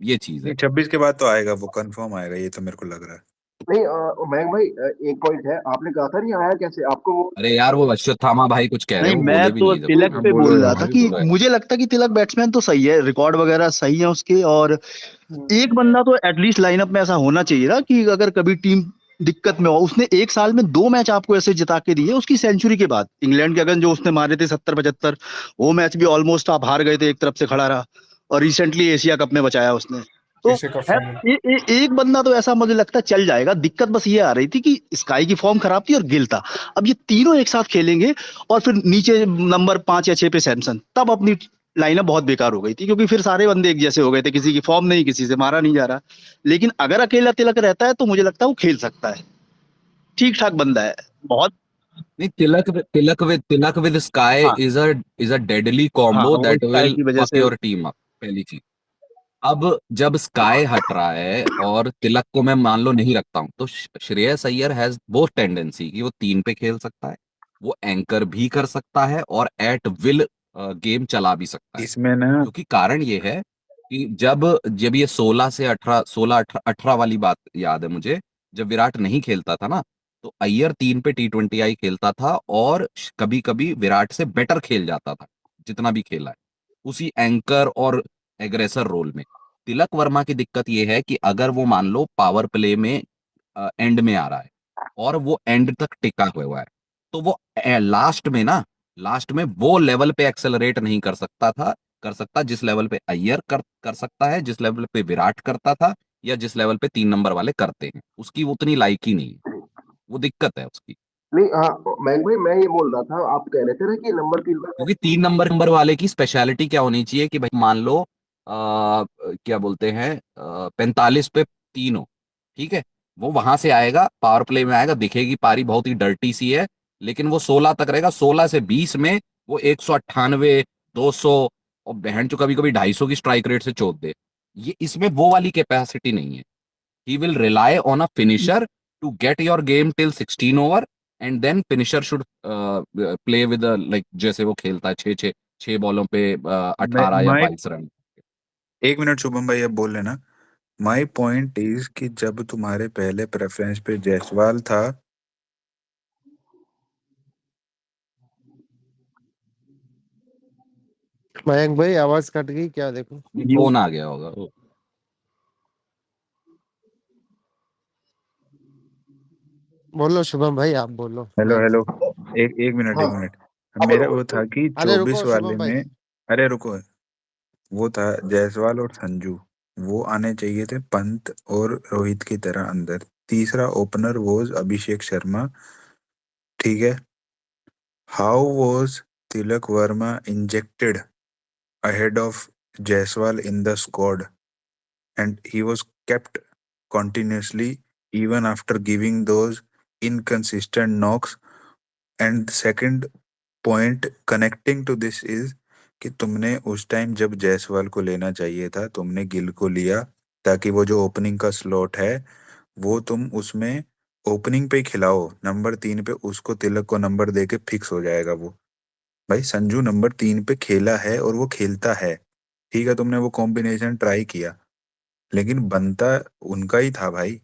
ये चीज है। 26 के बाद तो आएगा, वो कंफर्म आएगा, ये तो मेरे को लग रहा है। नहीं महंग भाई एक पॉइंट है, आपने कहा था नहीं आया कैसे आपको वो अरे यार, वो अश्वत्थामा भाई कुछ कह रहे नहीं हो, मैं बोले भी तो नहीं थे कुछ। तिलक हाँ पे बोलो बोल रहा यार था भाई कि बोलो। मुझे लगता है कि तिलक बैट्समैन तो सही है, रिकॉर्ड वगैरह सही है उसके, और एक बंदा तो एटलीस्ट लाइनअप में ऐसा होना चाहिए ना कि अगर कभी टीम दिक्कत में हो। उसने एक साल में 2 मैच आपको ऐसे जिता के दिए उसकी सेंचुरी के बाद। इंग्लैंड के अगेंस्ट जो उसने मारे थे 70-75, वो मैच भी ऑलमोस्ट आप हार गए थे, एक तरफ से खड़ा रहा, और रिसेंटली एशिया कप में बचाया उसने। तो एशिया कप है फाइनल। एक बंदा तो ऐसा मुझे लगता है चल जाएगा। दिक्कत बस ये आ रही थी कि स्काई की फॉर्म खराब थी और गिल था। अब ये तीनों एक साथ खेलेंगे और फिर नीचे नंबर 5 या 6 पे सैमसन, तब अपनी लाइनअप बहुत बेकार हो गई थी क्योंकि फिर सारे बंदे एक जैसे हो गए थे, किसी की फॉर्म नहीं, किसी से मारा नहीं जा रहा। लेकिन अगर अकेला तिलक रहता है तो मुझे लगता है वो खेल सकता है, ठीक ठाक बंदा है बहुत। नहीं, तिलक विद स्काई हाँ इज अ डेडली हाँ, कॉम्बो वो दैट स्काई विल की वजह फक से। Your team up. पहली चीज। अब जब स्काई हट रहा है और तिलक को मैं मान लो नहीं रखता हूं, तो श्रेयस अय्यर हैज वो टेंडेंसी कि वो 3 पे खेल सकता है, वो एंकर भी कर सकता है और एट विल गेम चला भी सकता है। इसमें ना क्योंकि कारण ये है कि जब जब ये 16 से 18 वाली बात याद है मुझे, जब विराट नहीं खेलता था ना, तो अय्यर 3 पे T20I खेलता था और कभी कभी विराट से बेटर खेल जाता था जितना भी खेला है, उसी एंकर और एग्रेसर रोल में। तिलक वर्मा की दिक्कत यह है कि अगर वो मान लो पावर प्ले में एंड में आ रहा है और वो एंड तक टिका हुआ है, तो वो लास्ट में वो लेवल पे एक्सेलरेट नहीं कर सकता जिस लेवल पे अय्यर कर सकता है, जिस लेवल पे विराट करता था, या जिस लेवल पे 3 नंबर वाले करते हैं। उसकी उतनी लायकी नहीं है, वो दिक्कत है उसकी। नहीं हाँ महंग भाई मैं ये बोल रहा था, आप कह रहे थे ना कि नंबर 3 पर क्योंकि 3 नंबर वाले की स्पेशलिटी क्या होनी चाहिए कि भाई मान लो क्या बोलते हैं 45 पे 3 हो, ठीक है, वो वहां से आएगा, पावर प्ले में आएगा, दिखेगी पारी बहुत ही डर्टी सी है, लेकिन वो 16 तक रहेगा। 16 से 20 में वो 198, 200 और बहन चो कभी कभी 250 की स्ट्राइक रेट से चोट दे। ये इसमें वो वाली कैपेसिटी नहीं है। He will rely on a finisher to get your game till 16 over, and then finisher should play with like जैसे वो खेलता है 6 बॉलों पे 18 या 22 रन। 1 मिनट शुभम भाई अब बोल लेना। माई पॉइंट इज कि जब तुम्हारे पहले प्रेफरेंस पे जायसवाल था, मयंक भाई आवाज कट गई क्या, देखो। फोन आ गया होगा। बोलो शुभम भाई, आप बोलो। हेलो मयंक हेलो, भाई। एक हाँ मिनट। अब मेरा वो था कि अरे 24 रुको वाले शुभम भाई। में, अरे रुको, वो था जायसवाल और संजू, वो आने चाहिए थे पंत और रोहित की तरह अंदर। तीसरा ओपनर वॉज अभिषेक शर्मा, ठीक है। How was Tilak Varma injected ahead of Jaiswal in the squad, and he was kept continuously even after giving those inconsistent knocks. And the second point connecting to this is कि तुमने उस टाइम जब जायसवाल को लेना चाहिए था, तुमने गिल को लिया ताकि वो जो ओपनिंग का स्लॉट है वो तुम उसमें ओपनिंग पे ही खिलाओ। नंबर 3 पे उसको तिलक को नंबर दे के फिक्स हो जाएगा वो। भाई संजू नंबर 3 पे खेला है और वो खेलता है, ठीक है, तुमने वो कॉम्बिनेशन ट्राई किया, लेकिन बनता उनका ही था भाई, नहीं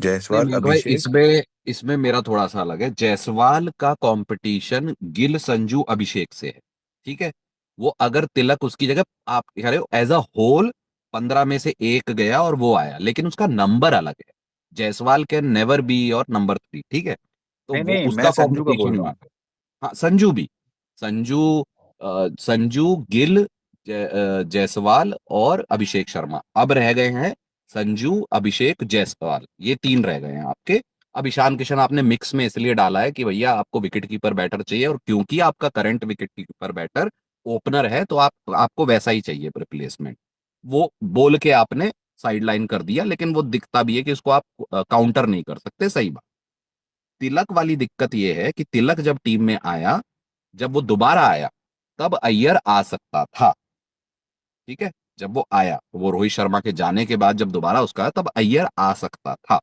जायसवाल मयंक भाई, अभिषेक। इसमें इसमें मेरा थोड़ा सा अलग है। जायसवाल का कंपटीशन गिल, संजू, अभिषेक से है, ठीक है। वो अगर तिलक उसकी जगह, आप कह रहे हो एज अ होल 15 में से एक गया और वो आया, लेकिन उसका नंबर अलग है। जायसवाल कैन नेवर बी और नंबर 3, ठीक है। तो नहीं वो नहीं, मैं उसका संजू का बोल कंपटीशन रहा वहां हूँ। पे। हाँ संजू भी, संजू, संजू, गिल, जायसवाल और अभिषेक शर्मा अब रह गए हैं। संजू, अभिषेक, जायसवाल, ये 3 रह गए हैं आपके। अब ईशान किशन आपने मिक्स में इसलिए डाला है कि भैया आपको विकेट कीपर बैटर चाहिए, और क्योंकि आपका current wicket keeper batter opener है, तो आपको वैसा ही चाहिए रिप्लेसमेंट। वो बोल के आपने साइडलाइन कर दिया, लेकिन वो दिखता भी है कि उसको आप काउंटर नहीं कर सकते, सही बात। तिलक वाली दिक्कत ये है कि तिलक जब टीम में आया, जब वो दोबारा आया, तब अय्यर आ सकता था, ठीक है। जब वो आया, वो रोहित शर्मा के जाने के बाद जब दोबारा उसका आया, तब अय्यर आ सकता था।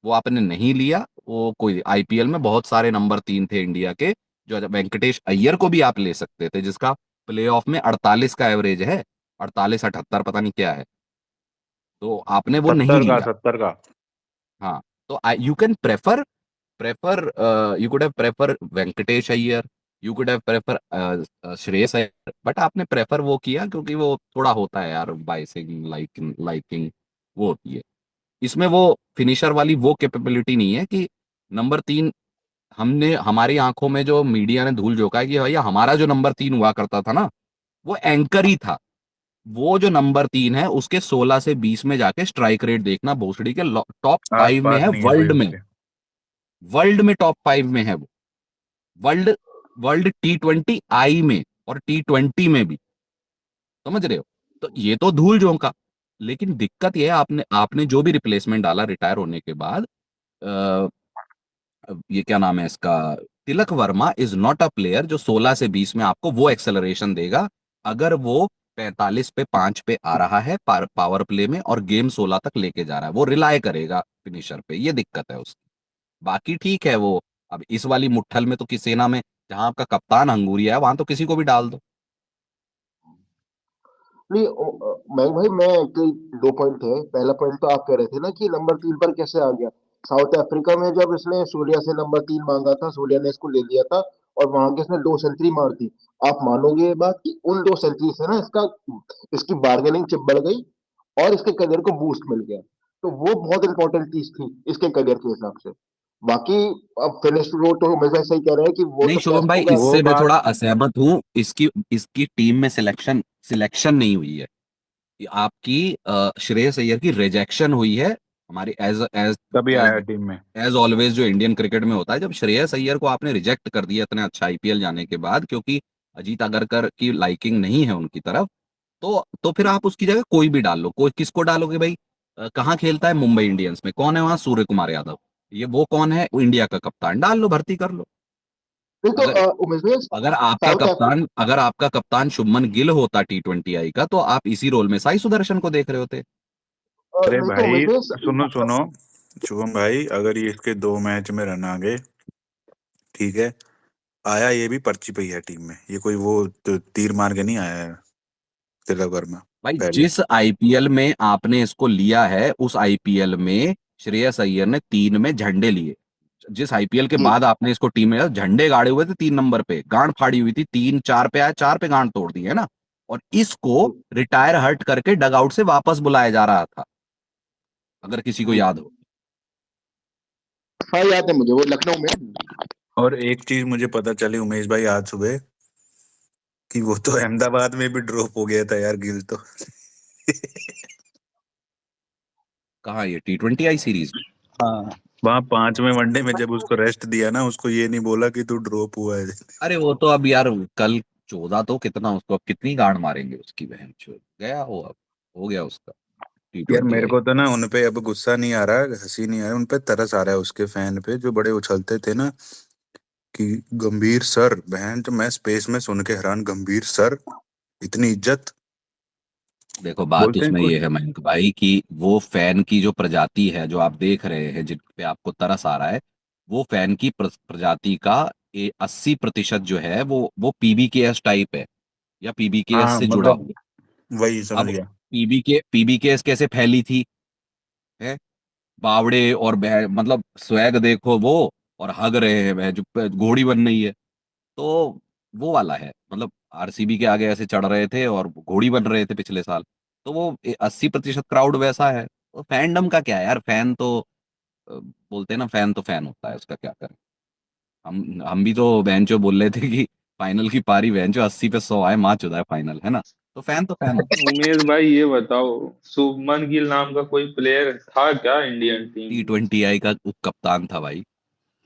वो आपने नहीं लिया। वो कोई आईपीएल में बहुत सारे नंबर 3 थे इंडिया के, जो वेंकटेश अय्यर को भी आप ले सकते थे, जिसका प्लेऑफ में 48 का एवरेज है, 48 78 पता नहीं क्या है। तो आपने वो नहीं 70 का, लिया। 70 का। हाँ, तो you can prefer you could have prefer Venkatesh Iyer, you could have prefer Shreyas Iyer, but आपने प्रेफर वो किया क्योंकि वो थोड़ा होता है यार, बाइसिंग लाइकिंग लाइकिंग वो होती है। इसमें वो फिनिशर वाली वो कैपेबिलिटी नहीं है कि नंबर 3। हमने हमारी आंखों में जो मीडिया ने धूल झोंका है कि भैया हमारा जो नंबर 3 हुआ करता था ना, वो एंकर ही था। वो जो नंबर 3 है, उसके 16 से 20 में जाके स्ट्राइक रेट देखना, भोसड़ी के टॉप आस 5 में पास है नहीं है भाई वर्ल्ड में। उसके। वर्ल्ड में टॉप 5 में है वो। वर्ल्ड वर्ल्ड T20 में और T20 में भी, समझ रहे हो। तो ये तो धूल झोंका। लेकिन दिक्कत ये है, आपने आपने जो भी रिप्लेसमेंट डाला रिटायर होने के बाद, अ, ये क्या नाम है इसका, Tilak Varma is not a player जो 16 से 20 में आपको वो एक्सेलरेशन देगा। अगर वो 45 पे 5 पे आ रहा है पावर प्ले में, और गेम 16 तक लेके जा रहा है, वो रिलाय करेगा फिनिशर पे, ये दिक्कत है उसकी। बाकी ठीक है वो। अब इस वाली मुट्ठल में तो किस सेना में, जहां आपका कप्तान हंगूरिया है, वहां तो किसी को भी डाल दो। नहीं मयंक भाई, मैं दो पॉइंट थे। पहला पॉइंट तो आप कह रहे थे ना कि नंबर 3 पर कैसे आ गया। साउथ अफ्रीका में जब इसने सूर्या से नंबर 3 मांगा था, सूर्या ने इसको ले लिया था, और वहां के इसने 2 सेंचुरी मार दी। आप मानोगे ये बात कि उन 2 सेंचुरी से ना इसकी बार्गेनिंग चिप बढ़ गई और इसके करियर को बूस्ट मिल गया। तो वो बहुत इंपॉर्टेंट चीज थी इसके करियर के हिसाब से। बाकी अब फिनिश, वो तो हमेशा सही कह रहे हैं कि वो नहीं तो शुभम टेस्ट भाई, होगा। वो इससे मैं बात। थोड़ा असहमत हूँ। इसकी इसकी टीम में सिलेक्शन सिलेक्शन नहीं हुई है। ये आपकी श्रेयस अय्यर की रिजेक्शन हुई है। हमारी एज एज तभी आया एज टीम में। एज ऑलवेज जो इंडियन क्रिकेट में होता है, जब श्रेयस अय्यर को आपने रिजेक्ट कर दिया इतने अच्छा आईपीएल जाने के बाद, क्योंकि अजीत अगरकर की लाइकिंग नहीं है उनकी तरफ, तो फिर आप उसकी जगह कोई भी डाल लो। कोई किसको डालोगे भाई? कहाँ खेलता है? मुंबई इंडियंस में। कौन है वहां? सूर्य कुमार यादव। ये वो कौन है? वो इंडिया का कप्तान। डाल लो, भर्ती कर लो। नहीं तो अगर उमेश भाई, साउथ अगर आपका कप्तान शुभमन गिल होता T20 का, तो आप इसी रोल में साई सुदर्शन को देख रहे होते। अरे नहीं तो भाई उमेश भाई, सुनो सुनो, शुभम भाई अगर ये इसके 2 मैच में रन आ गए, ठीक है, आया ये भी पर्ची पे ही है टीम में, ये कोई वो तो तीर मार के नहीं आया है तिलक वर्मा भाई पहले। जिस आईपीएल में आपने इसको लिया है, उस आईपीएल में श्रेयस अय्यर ने 3 में झंडे लिए। जिस आईपीएल के जी बाद आपने इसको टीम में झंडे गाड़े हुए थे 3 नंबर पे, गांड फाड़ी हुई थी, 3 4 पे आया, 4 पे गांड तोड़ दी है ना। और इसको जी रिटायर हर्ट करके डगआउट से वापस बुलाया जा रहा था, अगर किसी को जी। याद हो। हाँ याद है मुझे, वो लखनऊ में। और एक चीज मुझे पता चली उमेश भाई आज सुबह, कि वो तो अहमदाबाद में भी ड्रॉप हो गया था यार गिल तो। कहाँ? ये T20 सीरीज में? हाँ, वहां 5वें वनडे में जब उसको रेस्ट दिया ना, उसको ये नहीं बोला कि तू ड्रॉप हुआ है। अरे वो तो अब यार, कल 14 तो कितना, उसको अब कितनी गांड मारेंगे उसकी बहन चोद, गया वो अब, हो गया उसका यार T20। मेरे को तो ना उनपे अब गुस्सा नहीं आ रहा, हंसी नहीं आ रहा, उनपे तरस आ रहा है उसके फैन पे जो बड़े उछलते थे ना, कि गंभीर सर, बहन तो मैं स्पेस में सुन के हैरान, गंभीर सर, इतनी इज्जत। देखो बात बोलते हैं उसमें ये कुछ। है मयंक भाई, कि वो फैन की जो प्रजाति है जो आप देख रहे हैं, जिन पे आपको तरस आ रहा है, वो फैन की प्रजाति का 80% जो है वो पीबीकेएस टाइप है या पीबीकेएस हाँ से जुड़ा मतलब हुआ। वही समझ अब गया। पीबीकेएस कैसे फैली थी है, बावड़े और मतलब स्वैग देखो वो, और हग रहे हैं जो घोड़ी बन रही है, तो वो वाला है। मतलब आरसीबी के आगे ऐसे चढ़ रहे थे और घोड़ी बन रहे थे पिछले साल। तो वो 80% क्राउड वैसा है। तो फैंडम का क्या है यार, फैन तो बोलते हैं ना, फैन तो फैन होता है, उसका क्या करें। हम भी तो बेंचो बोल रहे थे कि फाइनल की पारी बेंचो 80 पे 100 आए, माँ चुदा है फाइनल, है ना। तो फैन तो फैन होता उमेश भाई ये बताओ, शुभमन गिल नाम का कोई प्लेयर था क्या इंडियन है। टीम में? T20I का उप कप्तान था भाई,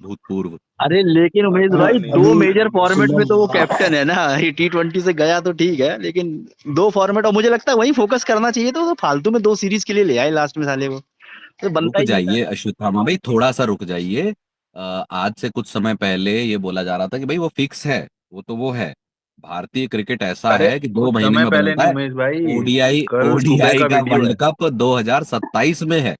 भूतपूर्व। अरे लेकिन उमेश पता भाई नहीं। दो अभी मेजर फॉर्मेट में तो वो शुभम कैप्टन है ना। T20 से गया तो ठीक है, लेकिन दो फॉर्मेट, और मुझे लगता है वही फोकस करना चाहिए। तो फालतू में 2 सीरीज के लिए ले आए लास्ट में साले को, तो बनता रुक ही नहीं था। जाइए अश्वत्थामा भाई, थोड़ा सा रुक जाइए। आज से कुछ समय पहले ये बोला जा रहा था कि भाई वो फिक्स है, वो तो वो है। भारतीय क्रिकेट ऐसा अरे है कि कुछ 2 महीने समय में पहले बदलता नहीं है। उमेश भाई, ओडीआई कल सुबह ओडीआई का का वीडियो वर्ल्ड है। कप 2027 में है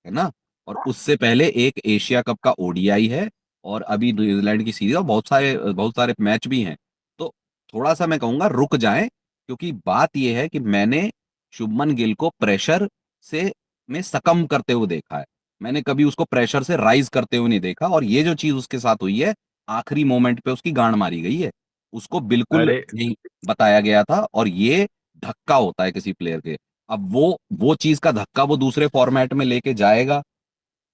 ना। और उससे पहले एक एशिया कप का ओडीआई है, और अभी न्यूजीलैंड की सीरीज, और बहुत सारे मैच भी हैं। तो थोड़ा सा मैं कहूंगा रुक जाएं, क्योंकि बात यह है कि मैंने शुभमन गिल को प्रेशर से में सकम करते हुए देखा है। मैंने कभी उसको प्रेशर से राइज करते हुए नहीं देखा, और ये जो चीज उसके साथ हुई है, आखिरी मोमेंट पे उसकी गांड मारी गई है। उसको बिल्कुल अरे नहीं बताया गया था, और ये धक्का होता है किसी प्लेयर के। अब वो चीज का धक्का वो दूसरे फॉर्मेट में लेके जाएगा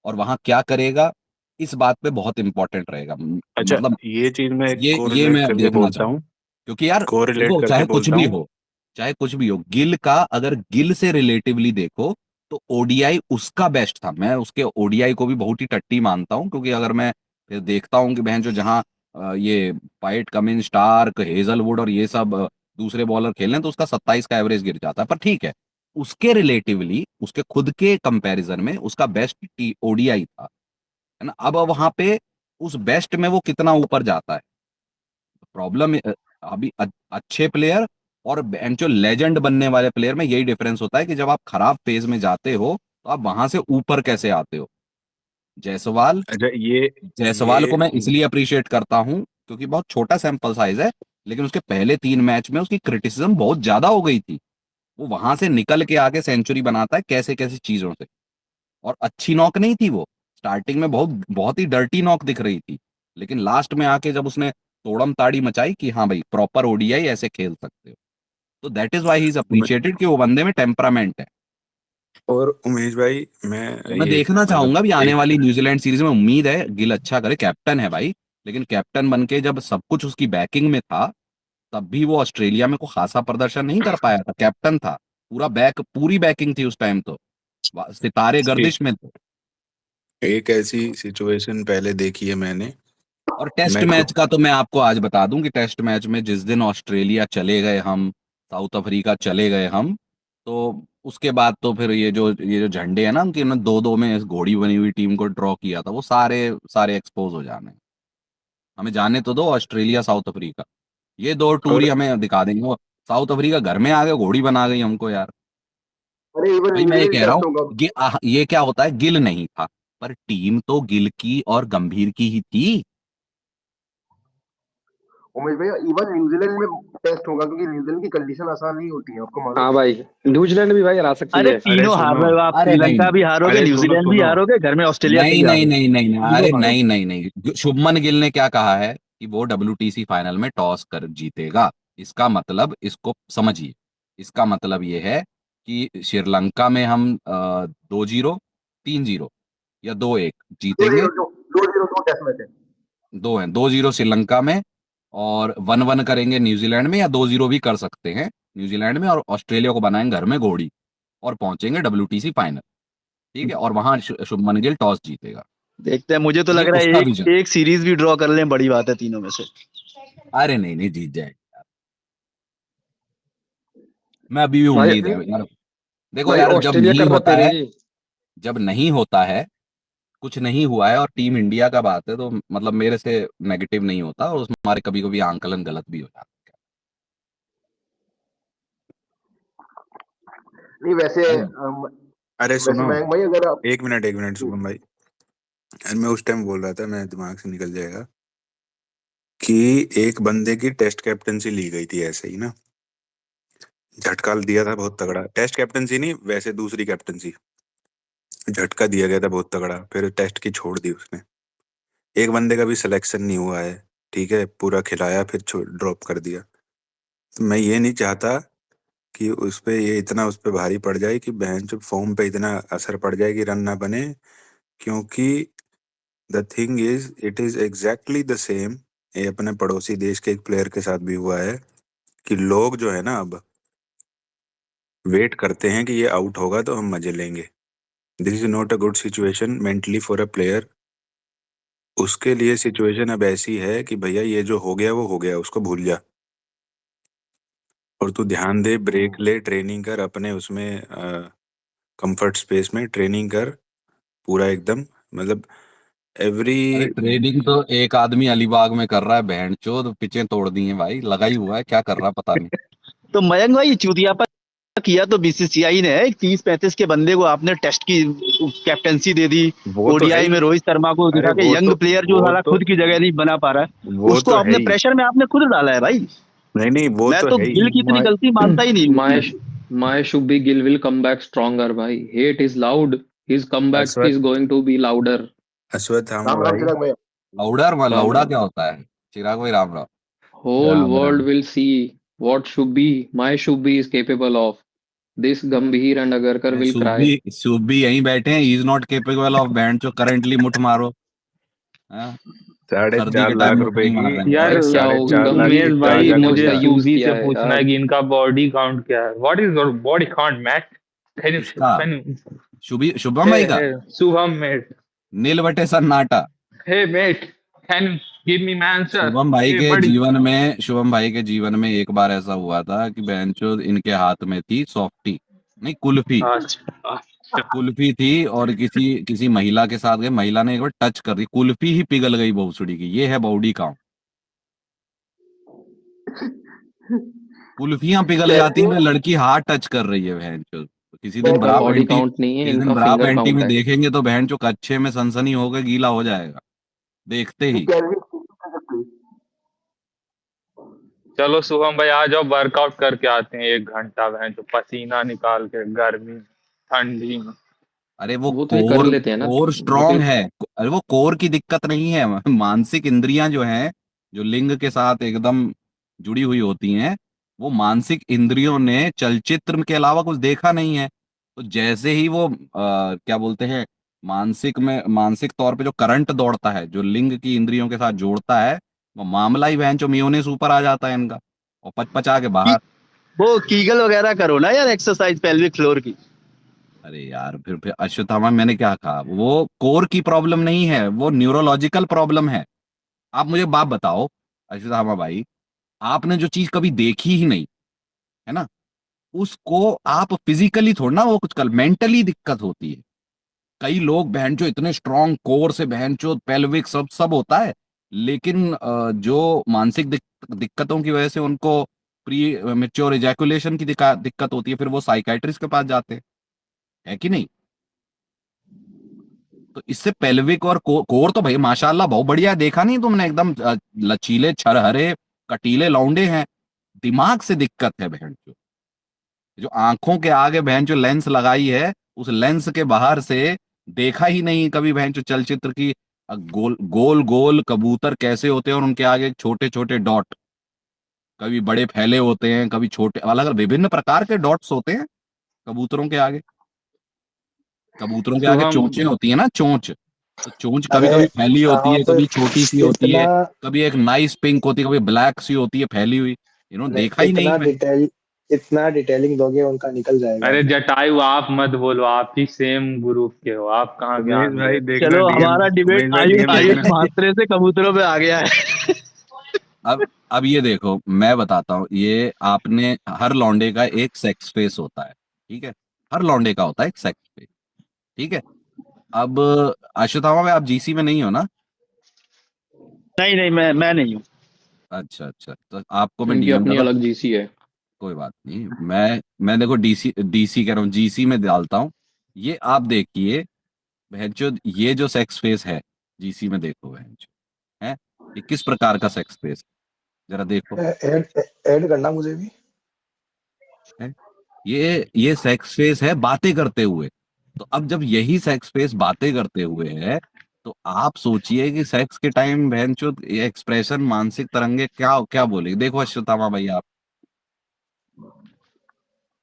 और वहां क्या करेगा, इस बात पे बहुत इंपॉर्टेंट रहेगा। अच्छा, मतलब ये चीज मैं ये कोरिलेट मैं करके देखना बोलता चाहूंगा, हूँ, क्योंकि यार कोरिलेट देखो, करके चाहे कुछ बोलता भी हूँ। हो, चाहे कुछ भी हो, गिल का अगर गिल से रिलेटिवली देखो, तो ओडीआई उसका बेस्ट था। मैं उसके ओडीआई को भी बहुत ही टट्टी मानता हूं, क्योंकि अगर मैं फिर देखता हूं कि बहन जो जहां ये पाइट कमिंस स्टार्क हेजलवुड और ये सब दूसरे बॉलर खेल रहे हैं, तो उसका 27 का एवरेज गिर जाता है। पर ठीक है, उसके रिलेटिवली, उसके खुद के कंपैरिजन में उसका बेस्ट ओडीआई था, है ना। अब वहां पे उस बेस्ट में वो कितना ऊपर जाता है, प्रॉब्लम अभी अच्छे प्लेयर और बेंचो लेजेंड बनने वाले प्लेयर में यही डिफरेंस होता है कि जब आप खराब फेज में जाते हो, तो आप वहां से ऊपर कैसे आते हो। जायसवाल अच्छा जायसवाल को मैं ये इसलिए अप्रिशिएट करता हूं क्योंकि बहुत छोटा सैंपल साइज है, लेकिन उसके पहले 3 मैच में उसकी क्रिटिसिज्म बहुत ज्यादा हो गई थी। वो वहां से निकल के आके सेंचुरी बनाता है कैसे कैसे चीजों से, और अच्छी नॉक नहीं थी वो। स्टार्टिंग में बहुत बहुत ही डर्टी नॉक दिख रही थी, लेकिन लास्ट में आके जब उसने तोड़म ताड़ी मचाई कि हाँ भाई प्रॉपर ओडीआई ऐसे खेल सकते हो, तो that is why he is appreciated कि वो बंदे में टेम्परामेंट है। और उमेश भाई तो मैं मैं ये देखना मतलब चाहूंगा भी आने एक वाली न्यूजीलैंड सीरीज में, उम्मीद है गिल अच्छा करे, कैप्टन है भाई। लेकिन कैप्टन बन के जब सब कुछ उसकी बैकिंग में था, तब भी वो ऑस्ट्रेलिया में कोई खासा प्रदर्शन नहीं कर पाया था। कैप्टन था, पूरी बैकिंग थी उस टाइम तो, सितारे एक गर्दिश में थे। एक ऐसी सिचुएशन पहले देखी है मैंने। और टेस्ट मैं मैच खुद का तो मैं आपको आज बता दूं कि टेस्ट मैच में जिस दिन ऑस्ट्रेलिया चले गए हम, साउथ अफ्रीका चले गए हम, तो उसके बाद तो फिर ये जो झंडे हैं ना उनके, उन्होंने 2-2 में इस घोड़ी बनी हुई टीम को ड्रॉ किया था, वो सारे सारे एक्सपोज हो जाने हैं। हमें जाने तो दो ऑस्ट्रेलिया साउथ अफ्रीका, ये दो टूर ही और हमें दिखा देंगे। वो साउथ अफ्रीका घर में आ गए, घोड़ी बना गई हमको यार। अरे इवन भाई मैं ये न्यूजीलैंड कह रहा टेस्ट हूँ, होगा। ये क्या होता है, गिल नहीं था, पर टीम तो गिल की और गंभीर की ही थी। उमेश भैया इवन न्यूजीलैंड में टेस्ट होगा, क्योंकि न्यूजीलैंड की कंडीशन आसान नहीं होती है, आपको मालूम हाँ है। भाई, न्यूजीलैंड भी भाई हरा सकती अरे है। अरे तीनों हार सुनो, रहे हो आप, अरे नहीं श्रीलंका नहीं भी हारोगे, अरे सुनो न्यूजीलैंड भी सुनो, हारोगे, घर में ऑस्ट्रेलिया से नहीं भी नहीं हारोगे। नहीं नहीं नहीं, तीनों अरे नहीं हारोगे। नहीं नहीं, शुभमन गिल ने क्या कहा है कि वो WTC फाइनल में टॉस कर जीतेगा। इसका मतलब इसको समझिए, इसका मतलब ये है कि श्रीलंका में हम 2-0, 3-0 या 2-1 दो जीतेंगे। जीरो दो दो जीरो दो टेस्ट मैच है। दो हैं, 2-0 श्रीलंका में, और 1-1 करेंगे न्यूजीलैंड में, या 2-0 भी कर सकते हैं न्यूजीलैंड में, और ऑस्ट्रेलिया को बनाएंगे घर में घोड़ी, और पहुंचेंगे WTC फाइनल। ठीक है, और वहां शुभमन गिल टॉस जीतेगा। देखते हैं, मुझे तो ये लग रहा है उसका एक विजन। एक सीरीज भी ड्रॉ कर लें, बड़ी बात है तीनों में से। अरे नहीं नहीं, जीत जाएगा। मैं अभी भी भाई उम्मीद है यार। देखो भाई यार, जब ऑस्ट्रेलिया नहीं कर रहा होता तेरे है, जी। जब नहीं होता है, कुछ नहीं हुआ है और टीम इंडिया का बात है, तो मतलब मेरे से नेगेटिव नहीं होता, और उसमें हमारे कभी कभी आंकलन गलत भी हो जाता नहीं वैसे है। अरे वैसे सुनो, मयंक भाई अगर आप। एक मिनट शुभम भाई। अरे मैं उस टाइम बोल रहा था, मैं दिमाग से निकल जाएगा। कि एक बंदे की टेस्ट कैप्टनसी ली गई थी ऐसे ही ना, झटका दिया था बहुत तगड़ा, टेस्ट कैप्टनसी नहीं वैसे दूसरी कैप्टनसी, झटका दिया गया था बहुत तगड़ा, फिर टेस्ट की छोड़ दी उसने। एक बंदे का भी सिलेक्शन नहीं हुआ है, ठीक है, पूरा खिलाया फिर ड्रॉप कर दिया। तो मैं ये नहीं चाहता कि उस पे ये इतना उस पे भारी पड़ जाए कि बहन जो फॉर्म पे इतना असर पड़ जाए कि रन ना बने, क्योंकि the thing is it is exactly the same, ये अपने पड़ोसी देश के एक प्लेयर के साथ भी हुआ है कि लोग जो है ना अब वेट करते हैं कि ये आउट होगा तो हम मजे लेंगे। This is not a good situation mentally for a player. उसके लिए सिचुएशन अब ऐसी है कि भैया ये जो हो गया वो हो गया, उसको भूल जा और तू ध्यान दे, ब्रेक ले, ट्रेनिंग कर अपने उसमें, कंफर्ट स्पेस में ट्रेनिंग कर पूरा एकदम, मतलब एवरी। अरे ट्रेडिंग तो एक आदमी अलीबाग में कर रहा है, बहन चोद पिचें तोड़ दी हैं भाई, लगा ही हुआ है, क्या कर रहा है पता नहीं। तो मयंक भाई चूतियापा किया तो बीसीसीआई ने है। 30-35 के बंदे को आपने टेस्ट की कैप्टेंसी दे दी, वो तो है ओडीआई में ही। रोहित शर्मा को अरे दिखा के, यंग प्लेयर जो वो साला तो खुद की जगह नहीं बना पा रहा है, वो उसको तो है आपने ही। प्रेशर में आपने खुद डाला है भाई। नहीं नहीं, वो मैं तो तो है ही। गिल की इतनी My गलती मानता ही नहीं हूँ my उसमें। my Shubhi Gill will come back stronger, bhai. Hate is loud. His comeback is Ashwath going to be louder. Ashwatthama Ram Ram भाई। चिराग भैया। लौड़ा Ram लौड़ा क्या Ram. होता है? चिराग भाई Ram Ram. Whole Ram world Ram. will see what Shubhi, my Shubhi is capable of. This Gambhir and Agarkar will cry. सूबी यहीं बैठे हैं, is not capable of band जो करंटली मुठ मारो। हाँ? साढ़े सर्दी चार के टाइम लाख में मुठ रुपए नहीं की मार रहे हैं यार अरे भाई। क्या साढ़े हो चार लाख गंभीर की उमेश भाई, गाजा गाजा कुछ मुझे का खरीदा। यूज सूजी से किया है पूछना यार। है कि इनका बॉडी काउंट क्या है? What is your body count match? Can किसका? कैन शुभम हे भाई का? हे शुभम मेट, नील बटे सन्नाटा। Hey mate, can give me my answer? Hey buddy. Shubham भाई के जीवन में एक बार ऐसा हुआ था कि बेंचो इनके हाथ में थी सॉफ्टी, नहीं कुल्फी। अच्छा अच्छा। कुल्फी थी और किसी किसी महिला के साथ गए, महिला ने एक बार टच कर दी, कुल्फी ही पिघल गई भोसड़ी की। ये है बॉडी काउंट। कुल्फियां पिघल जाती हैं, लड़की हाथ टच कर रही है बहन चो। किसी दिन इनका ब्रा बॉडी पैंटी, काउंट नहीं है, किसी दिन इनका ब्रा फिंगर पैंटी काउंट में है। देखेंगे तो बहन चो कच्छे में सनसनी होकर गीला हो जाएगा देखते ये ही। कैलरी सकती। चलो शुभम भाई आ जाओ, वर्कआउट करके आते हैं 1 घंटा, बहन जो पसीना निकाल के गर्मी ठंडी में। अरे वो वो तो ये कर कोर लेते हैं ना, कोर वो तो स्ट्रांग है। अरे वो कोर की दिक्कत नहीं है, मानसिक इंद्रियां जो हैं, जो लिंग के साथ एकदम जुड़ी हुई होती हैं, वो मानसिक इंद्रियों ने चलचित्र के अलावा कुछ देखा नहीं है। तो जैसे ही वो क्या बोलते हैं, मानसिक तौर पे जो करंट दौड़ता है, जो लिंग की इंद्रियों के साथ जोड़ता है, वो मामला ही बहन चो मियोनेस ऊपर आ जाता है इनका, और पचपचा के कि बाहर। वो कीगल वगैरह करो ना यार, एक्सरसाइज पेल्विक फ्लोर की। अरे यार फिर अश्वत्थामा, मैंने क्या कहा? वो कोर की प्रॉब्लम नहीं है, वो न्यूरोलॉजिकल प्रॉब्लम है। आप मुझे बात बताओ अश्वत्थामा भाई, आपने जो चीज कभी देखी ही नहीं है ना, उसको आप फिजिकली थोड़ा ना वो कुछ कल मेंटली दिक्कत होती है। कई लोग बहन जो इतने स्ट्रांग कोर से बहन चो पेल्विक सब सब होता है, लेकिन जो मानसिक दिक्कतों की वजह से उनको प्री मेच्योर इजैकुलेशन की दिक्कत होती है, फिर वो साइकाइट्रिस्ट के पास जाते हैं, है कि नहीं? तो इससे पेल्विक और कोर तो भाई माशाल्लाह बहुत बढ़िया है। देखा नहीं तुमने? एकदम लचीले छरहरे कटीले लौंडे हैं। दिमाग से दिक्कत है बहन जो आंखों के आगे बहन जो लेंस लगाई है, उस लेंस के बाहर से देखा ही नहीं कभी बहन जो चलचित्र की गोल गोल गोल कबूतर कैसे होते हैं और उनके आगे छोटे छोटे डॉट, कभी बड़े फैले होते हैं, कभी छोटे, अलग अलग विभिन्न प्रकार के डॉट्स होते हैं कबूतरों के आगे। कबूतरों के आगे शुभम, चोंचें होती है ना, चोंच। तो चोंच कभी अरे कभी फैली होती यहाँ है, पे कभी छोटी सी होती इतना है, कभी एक नाइस पिंक होती है, कभी ब्लैक सी होती है फैली हुई। देखा ही नहीं मैं। इतना डिटेलिंग दोगे उनका निकल जाएगा अरे एकदम। जटायु आप मत बोलो, आप ही सेम ग्रुप के हो, आप कहाँ उमेश ज्ञान दे भाई रहे देखना चलो डीएम, हमारा डिबेट उमेश भाई आयुष डीएम आयुष देखना। म्हात्रे से कबूतरों पे आ गया है। अब ये देखो, मैं बताता हूँ, ये आपने, हर लौंडे का एक सेक्स स्पेस होता है, ठीक है? हर लौंडे का होता है एक सेक्स स्पेस, ठीक है? अब आशुतोषा में आप जीसी में नहीं हो ना? नहीं नहीं, मैं नहीं हूँ। अच्छा अच्छा, तो आपको मैं इनकी डीएम अपनी करता हूँ। अलग जीसी है। कोई बात नहीं, मैं देखो डीसी डीसी कह रहा हूँ, जीसी में डालता हूँ। ये आप देखिए बहनचोद, ये जो सेक्स स्पेस है जीसी में, देखो बहनचोद, है ये किस प्रकार का सेक्स स्पेस, जरा देखो। ऐड ऐड करना मुझे भी। है ये सेक्स स्पेस है बातें करते हुए। तो अब जब यही सेक्स स्पेस बातें करते हुए है, तो आप सोचिए कि सेक्स के टाइम बहनचोद ये एक्सप्रेशन, मानसिक तरंगे क्या क्या बोलेगी। देखो अश्वत्थामा भाई, आप,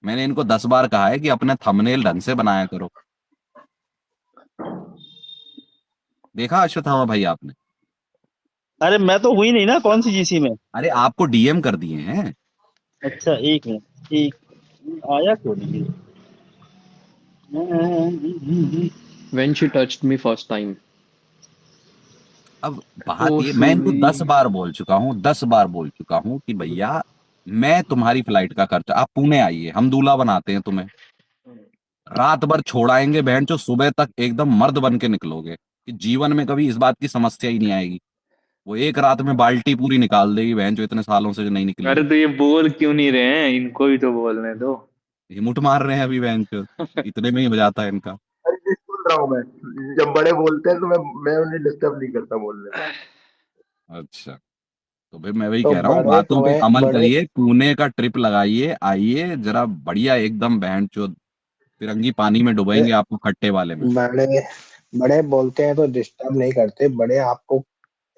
मैंने इनको 10 बार कहा है कि अपने थंबनेल ढंग से बनाया करो। देखा अश्वत्थामा भाई आपने? अरे मैं तो हुई नहीं ना, कौन सी जीसी में। अरे आपको डीएम कर दिए हैं। अच्छा एक मिनट, एक आया क्यों नहीं। When she touched me first time. अब बात Oh, ये, मैं इनको 10 Shubi. बार बोल चुका हूँ, 10 बार बोल चुका हूँ कि भैया मैं तुम्हारी फ्लाइट का खर्चा, आप पुणे आइए, हम दूल्हा बनाते हैं तुम्हें, रात भर छोड़ाएंगे बहन चो, सुबह तक एकदम मर्द बन के निकलोगे कि जीवन में कभी इस बात की समस्या ही नहीं आएगी। वो एक रात में बाल्टी पूरी निकाल देगी बहन जो, इतने सालों से जो नहीं निकली अरे है। तो ये बोल क्यों नहीं रहे हैं, इनको ही तो बोलने दो। ये मुठ मार रहे हैं अभी बहन चो, इतने में ही हो जाता है इनका। अरे ये सुन रहा हूँ मैं, जब बड़े बोलते हैं तो मैं उन्हें डिस्टर्ब नहीं करता बोलने में। अच्छा, तो फिर मैं वही तो कह रहा हूँ, बड़े बातों पे तुम्हें अमल बड़े करिए, पुणे का ट्रिप लगाइए, आइए जरा बढ़िया एकदम बहन चो, फिरंगी पानी में डुबाएंगे आपको खट्टे वाले में। बड़े बड़े बोलते हैं तो डिस्टर्ब नहीं करते, बड़े आपको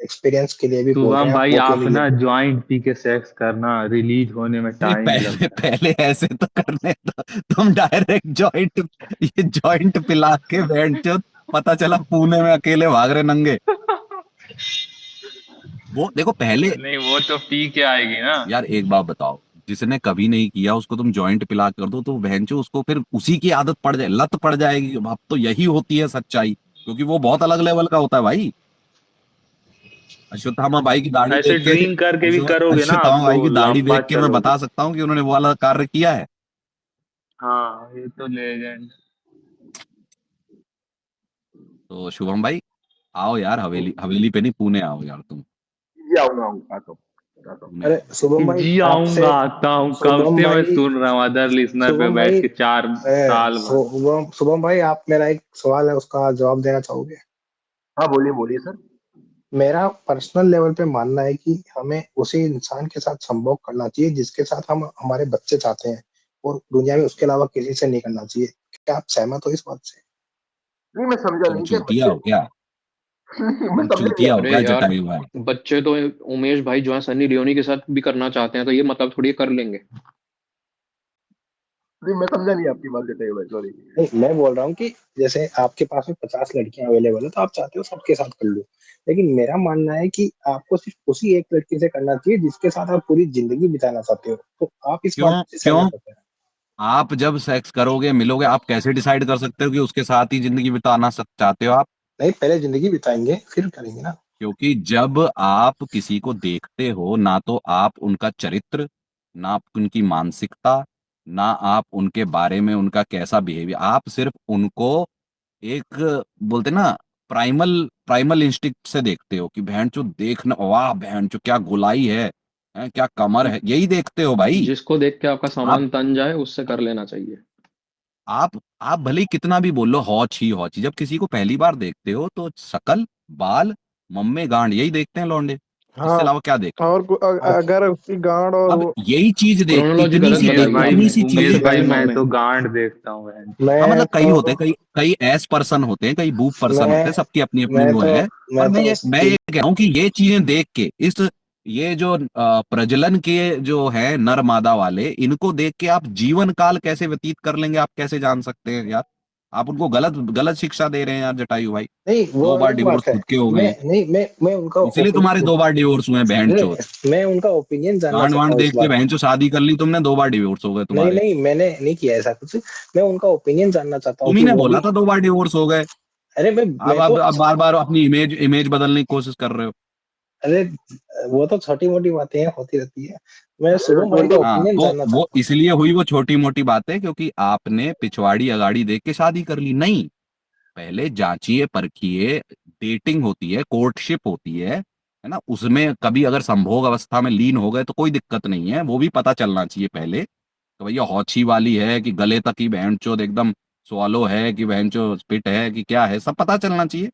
एक्सपीरियंस के लिए भी बोल रहे शुभम हैं, आप भाई वो क्यों आप नहीं ना लेते। ज्वाइंट पी के सेक्स करना, रिलीज होने में अरे टाइम पहले लगता है। पहले ऐसे तो करने दो, तुम डायरेक्ट जॉइंट, ये जॉइंट पिला के बहन चो, पता चला पुणे में अकेले भाग रहे नंगे। वो देखो पहले, नहीं वो तो पी के आएगी ना। यार एक बात बताओ, जिसने कभी नहीं किया उसको तुम जॉइंट पिला कर दो तो बहनचो उसको फिर उसी की आदत पड़ जाए, लत पड़ जाएगी। अब तो यही होती है सच्चाई, क्योंकि वो बहुत अलग लेवल का होता है भाई। अश्वत्थामा भाई की दाढ़ी ऐसे देख के, ड्रिंक करके भी करोगे ना आप अश्वत्थामा तो भाई की दाढ़ी लंबा देख के मैं चलोगे। बता सकता हूँ कि उन्होंने वो वाला कार्य किया है। हाँ ये तो लेजेंड। तो शुभम भाई आओ यार, हवेली, हवेली पे नहीं, पुणे आओ यार तुम, जी आऊंगा, आऊंगा, आता हूँ, आता हूँ। पुणे अरे आओ। शुभम भाई जी आपसे, आऊंगा आता हूँ, कब शुभम से मैं भाई सुन रहा हूँ अदर लिसनर पे शुभम बैठ भाई के 4 साल बाद। शुभम भाई आप, मेरा एक सवाल है, उसका जवाब देना चाहोगे। हाँ बोलिए बोलिए सर। मेरा पर्सनल लेवल पे मानना है कि हमें उसी इंसान के साथ संभोग करना चाहिए जिसके साथ हम हमारे बच्चे चाहते हैं, और दुनिया में उसके अलावा किसी से नहीं करना चाहिए। क्या आप सहमत हो इस बात से। नहीं मैं समझा तुम नहीं क्या चूतिया बच्चे। हो क्या? मैं तुम समझा नहीं चूतिया हो आपकी अरे क्या बात। यार, जटायु भाई? बच्चे तो उमेश भाई जो है सनी लियोनी के साथ भी करना चाहते हैं, तो ये मतलब थोड़ी कर लेंगे। नहीं मैं समझा नहीं आपकी बात, जताइए भाई, सॉरी। नहीं, मैं बोल रहा हूँ कि जैसे आपके पास में 50 लड़कियां अवेलेबल है, तो आप चाहते हो सबके साथ कर लो, लेकिन मेरा मानना है कि आपको सिर्फ उसी एक लड़की से करना चाहिए जिसके साथ आप पूरी जिंदगी बिताना चाहते हो। तो आप इस बात क्यों से क्यों? सहमत होते हैं। आप जब सेक्स करोगे, मिलोगे, आप कैसे डिसाइड कर सकते हो कि उसके साथ ही जिंदगी बिताना चाहते हो आप? नहीं, पहले जिंदगी बिताएंगे फिर करेंगे ना। क्योंकि जब आप किसी को देखते हो, ना तो आप उनका चरित्र, ना आप उनकी मानसिकता, ना आप उनके बारे में उनका कैसा बिहेवियर, आप सिर्फ उनको एक, बोलते ना, प्राइमल प्राइमल इंस्टिक्ट से देखते हो कि बहन चो देखना, वाह बहन चो क्या गोलाई है, क्या कमर है, यही देखते हो भाई। जिसको देख के आपका आप सामान तन जाए उससे कर लेना चाहिए। आप भले ही कितना भी बोल लो हौच ही हौच ही, जब किसी को पहली बार देखते हो तो शकल, बाल, मम्मे गांड, यही देखते हैं लौंडे, इससे हाँ, अलावा क्या देखें? और आप अगर उसकी गांड और अब वो। यही चीज देख, क्रोनोलॉजी इतनी गलत सी उमेश बताई है भाई, इतनी आपने। सी उमेश चीजें भाई गांड मैं मम्मे। तो गांड देखता हूँ बहन। हाँ मैं मतलब कई तो होते हैं, कई कई एस पर्सन होते हैं, कई बूप पर्सन होते मैं हैं, सबकी अपनी अपनी मैं वो तो है। पर मैं तो मैं उसकी ये कह रहा हूँ कि ये चीजें देख के, इस, ये जो प्रजनन के जो है नर मादा वाले, इनको देख के आप जीवन काल कैसे व्यतीत कर लेंगे, आप कैसे जान सकते हैं यार? आप उनको गलत गलत शिक्षा दे रहे हैं यार जटायु भाई। नहीं, वो 2 बार अलग डिवोर्स बात है। खुद के हो गए मैं हैं, नहीं मैं उनका इसीलिए तुम्हारे 2 बार डिवोर्स हुए हैं बहन चोद। मैं उनका ओपिनियन जानना गांड चाहता वांड हूँ इस देख के बात। बहन चो शादी कर ली तुमने, 2 बार डिवोर्स हो गए नहीं तुम्हारे। नहीं, मैंने नहीं किया ऐसा कुछ। मैं उनका ओपिनियन जानना चाहता हूँ तुम ही कि ने वो बोला भी। था 2 बार डिवोर्स हो गए। अरे अब मैं तो अब बार बार अपनी इमेज इमेज बदलने की कोशिश कर रहे हो। अरे वो तो छोटी मोटी बातें हैं, होती रहती है। मैं अरे शुभम भाई का छोटी। हाँ, ओपिनियन तो जानना वो चाहता हूँ। इसलिए हुई वो छोटी मोटी बातें क्योंकि आपने पिछवाड़ी अगाड़ी देख के शादी कर ली। नहीं, पहले जांचिए परखिए, डेटिंग होती है, कोर्टशिप होती है ना, उसमें कभी अगर संभोग अवस्था में लीन हो गए तो कोई दिक्कत नहीं है, वो भी पता चलना चाहिए पहले, तो भैया हौछी वाली है कि गले तक ही बहन चोद एकदम स्वालो है कि बहन चो स्पिट है कि क्या है, सब पता चलना चाहिए।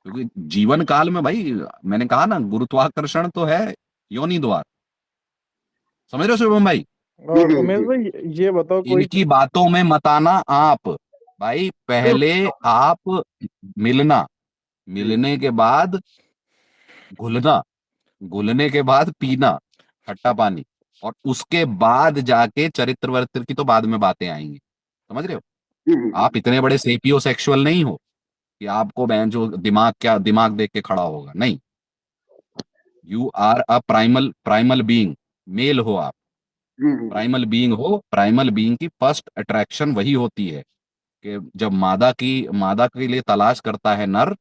क्योंकि जीवन काल में भाई मैंने कहा ना गुरुत्वाकर्षण तो है योनि द्वार, समझ रहे हो शुभम भाई? जी जी उमेश जी भाई ये बताओ कोई इनकी बातों में मत आना आप भाई, पहले आप मिलना, मिलने के बाद घुलना, घुलने के बाद पीना खट्टा पानी, और उसके बाद जाके चरित्र वरित्र की तो बाद में बातें आएंगी, समझ रहे हो? जी जी आप इतने बड़े सेपियो सेक्सुअल नहीं हो कि आपको बहन जो दिमाग क्या दिमाग देख के खड़ा होगा, नहीं। You are a primal being, male हो आप, जी जी जी प्राइमल बीइंग हो। प्राइमल बीइंग की फर्स्ट अट्रैक्शन वही होती है कि जब मादा के लिए तलाश करता है नर,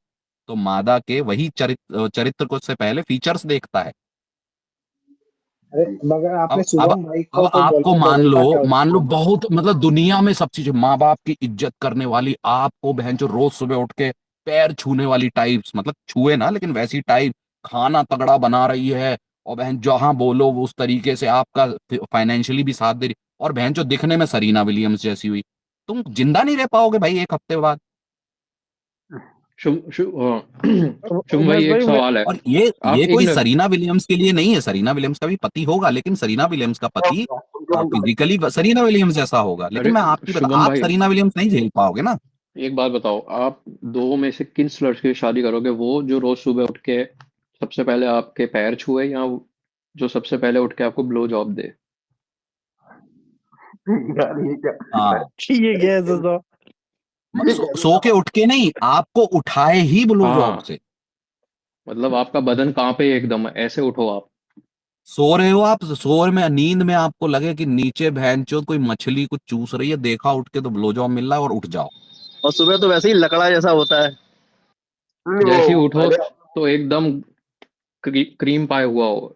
तो मादा के वही चरित्र को से पहले फीचर्स देखता है। अरे मगर आपने अब अब शुभम भाई अब को तो आपको गर्लफ्रेंड ढूंढता क्या मान लो उसको? बहुत मतलब दुनिया में सब चीजें, माँ बाप की इज्जत करने वाली, आपको बहन जो रोज सुबह उठ के पैर छूने वाली टाइप्स, मतलब छुए ना लेकिन वैसी टाइप, खाना तगड़ा बना रही है, और बहन जहां बोलो वो उस तरीके से आपका फाइनेंशियली भी साथ दे रही, और बहन जो दिखने में सरीना विलियम्स जैसी हुई, तुम जिंदा नहीं रह पाओगे भाई एक हफ्ते बाद। शुभ शुभ शुभ भाई उमेश एक भाई सवाल है। और ये आप एक कोई मिनट, सरीना विलियम्स के लिए नहीं है, सरीना विलियम्स का भी पति होगा, लेकिन सरीना विलियम्स का पति फिजिकली सरीना विलियम्स जैसा होगा, लेकिन अरे मैं आपकी बता, शुभम आप भाई सरीना विलियम्स नहीं झेल पाओगे ना। एक बात बताओ, आप दो में से किन लड़के की शादी करोगे? वो जो रोज सुबह उठ के सबसे पहले आपके पैर छुए, या जो सबसे पहले उठ के आपको ब्लो जॉब दे? यार ये क्या हाँ, ये गैस तो ये सो के उठ के नहीं, आपको उठाए ही ब्लो जॉब हाँ, से। मतलब आपका बदन कहाँ पे एकदम ऐसे उठो आप। सो रहे हो आप, सो में नींद में आपको लगे कि नीचे भैंचोद कोई मछली कुछ चूस रही है, देखा उठ के तो ब्लो जॉब मिल रहा है, और उठ जाओ। और सुबह तो वैसे ही लकड़ा जैसा होता है। नहीं, जैसे ही वो उठो अरे तो एकदम क्रीम पाए हुआ हो।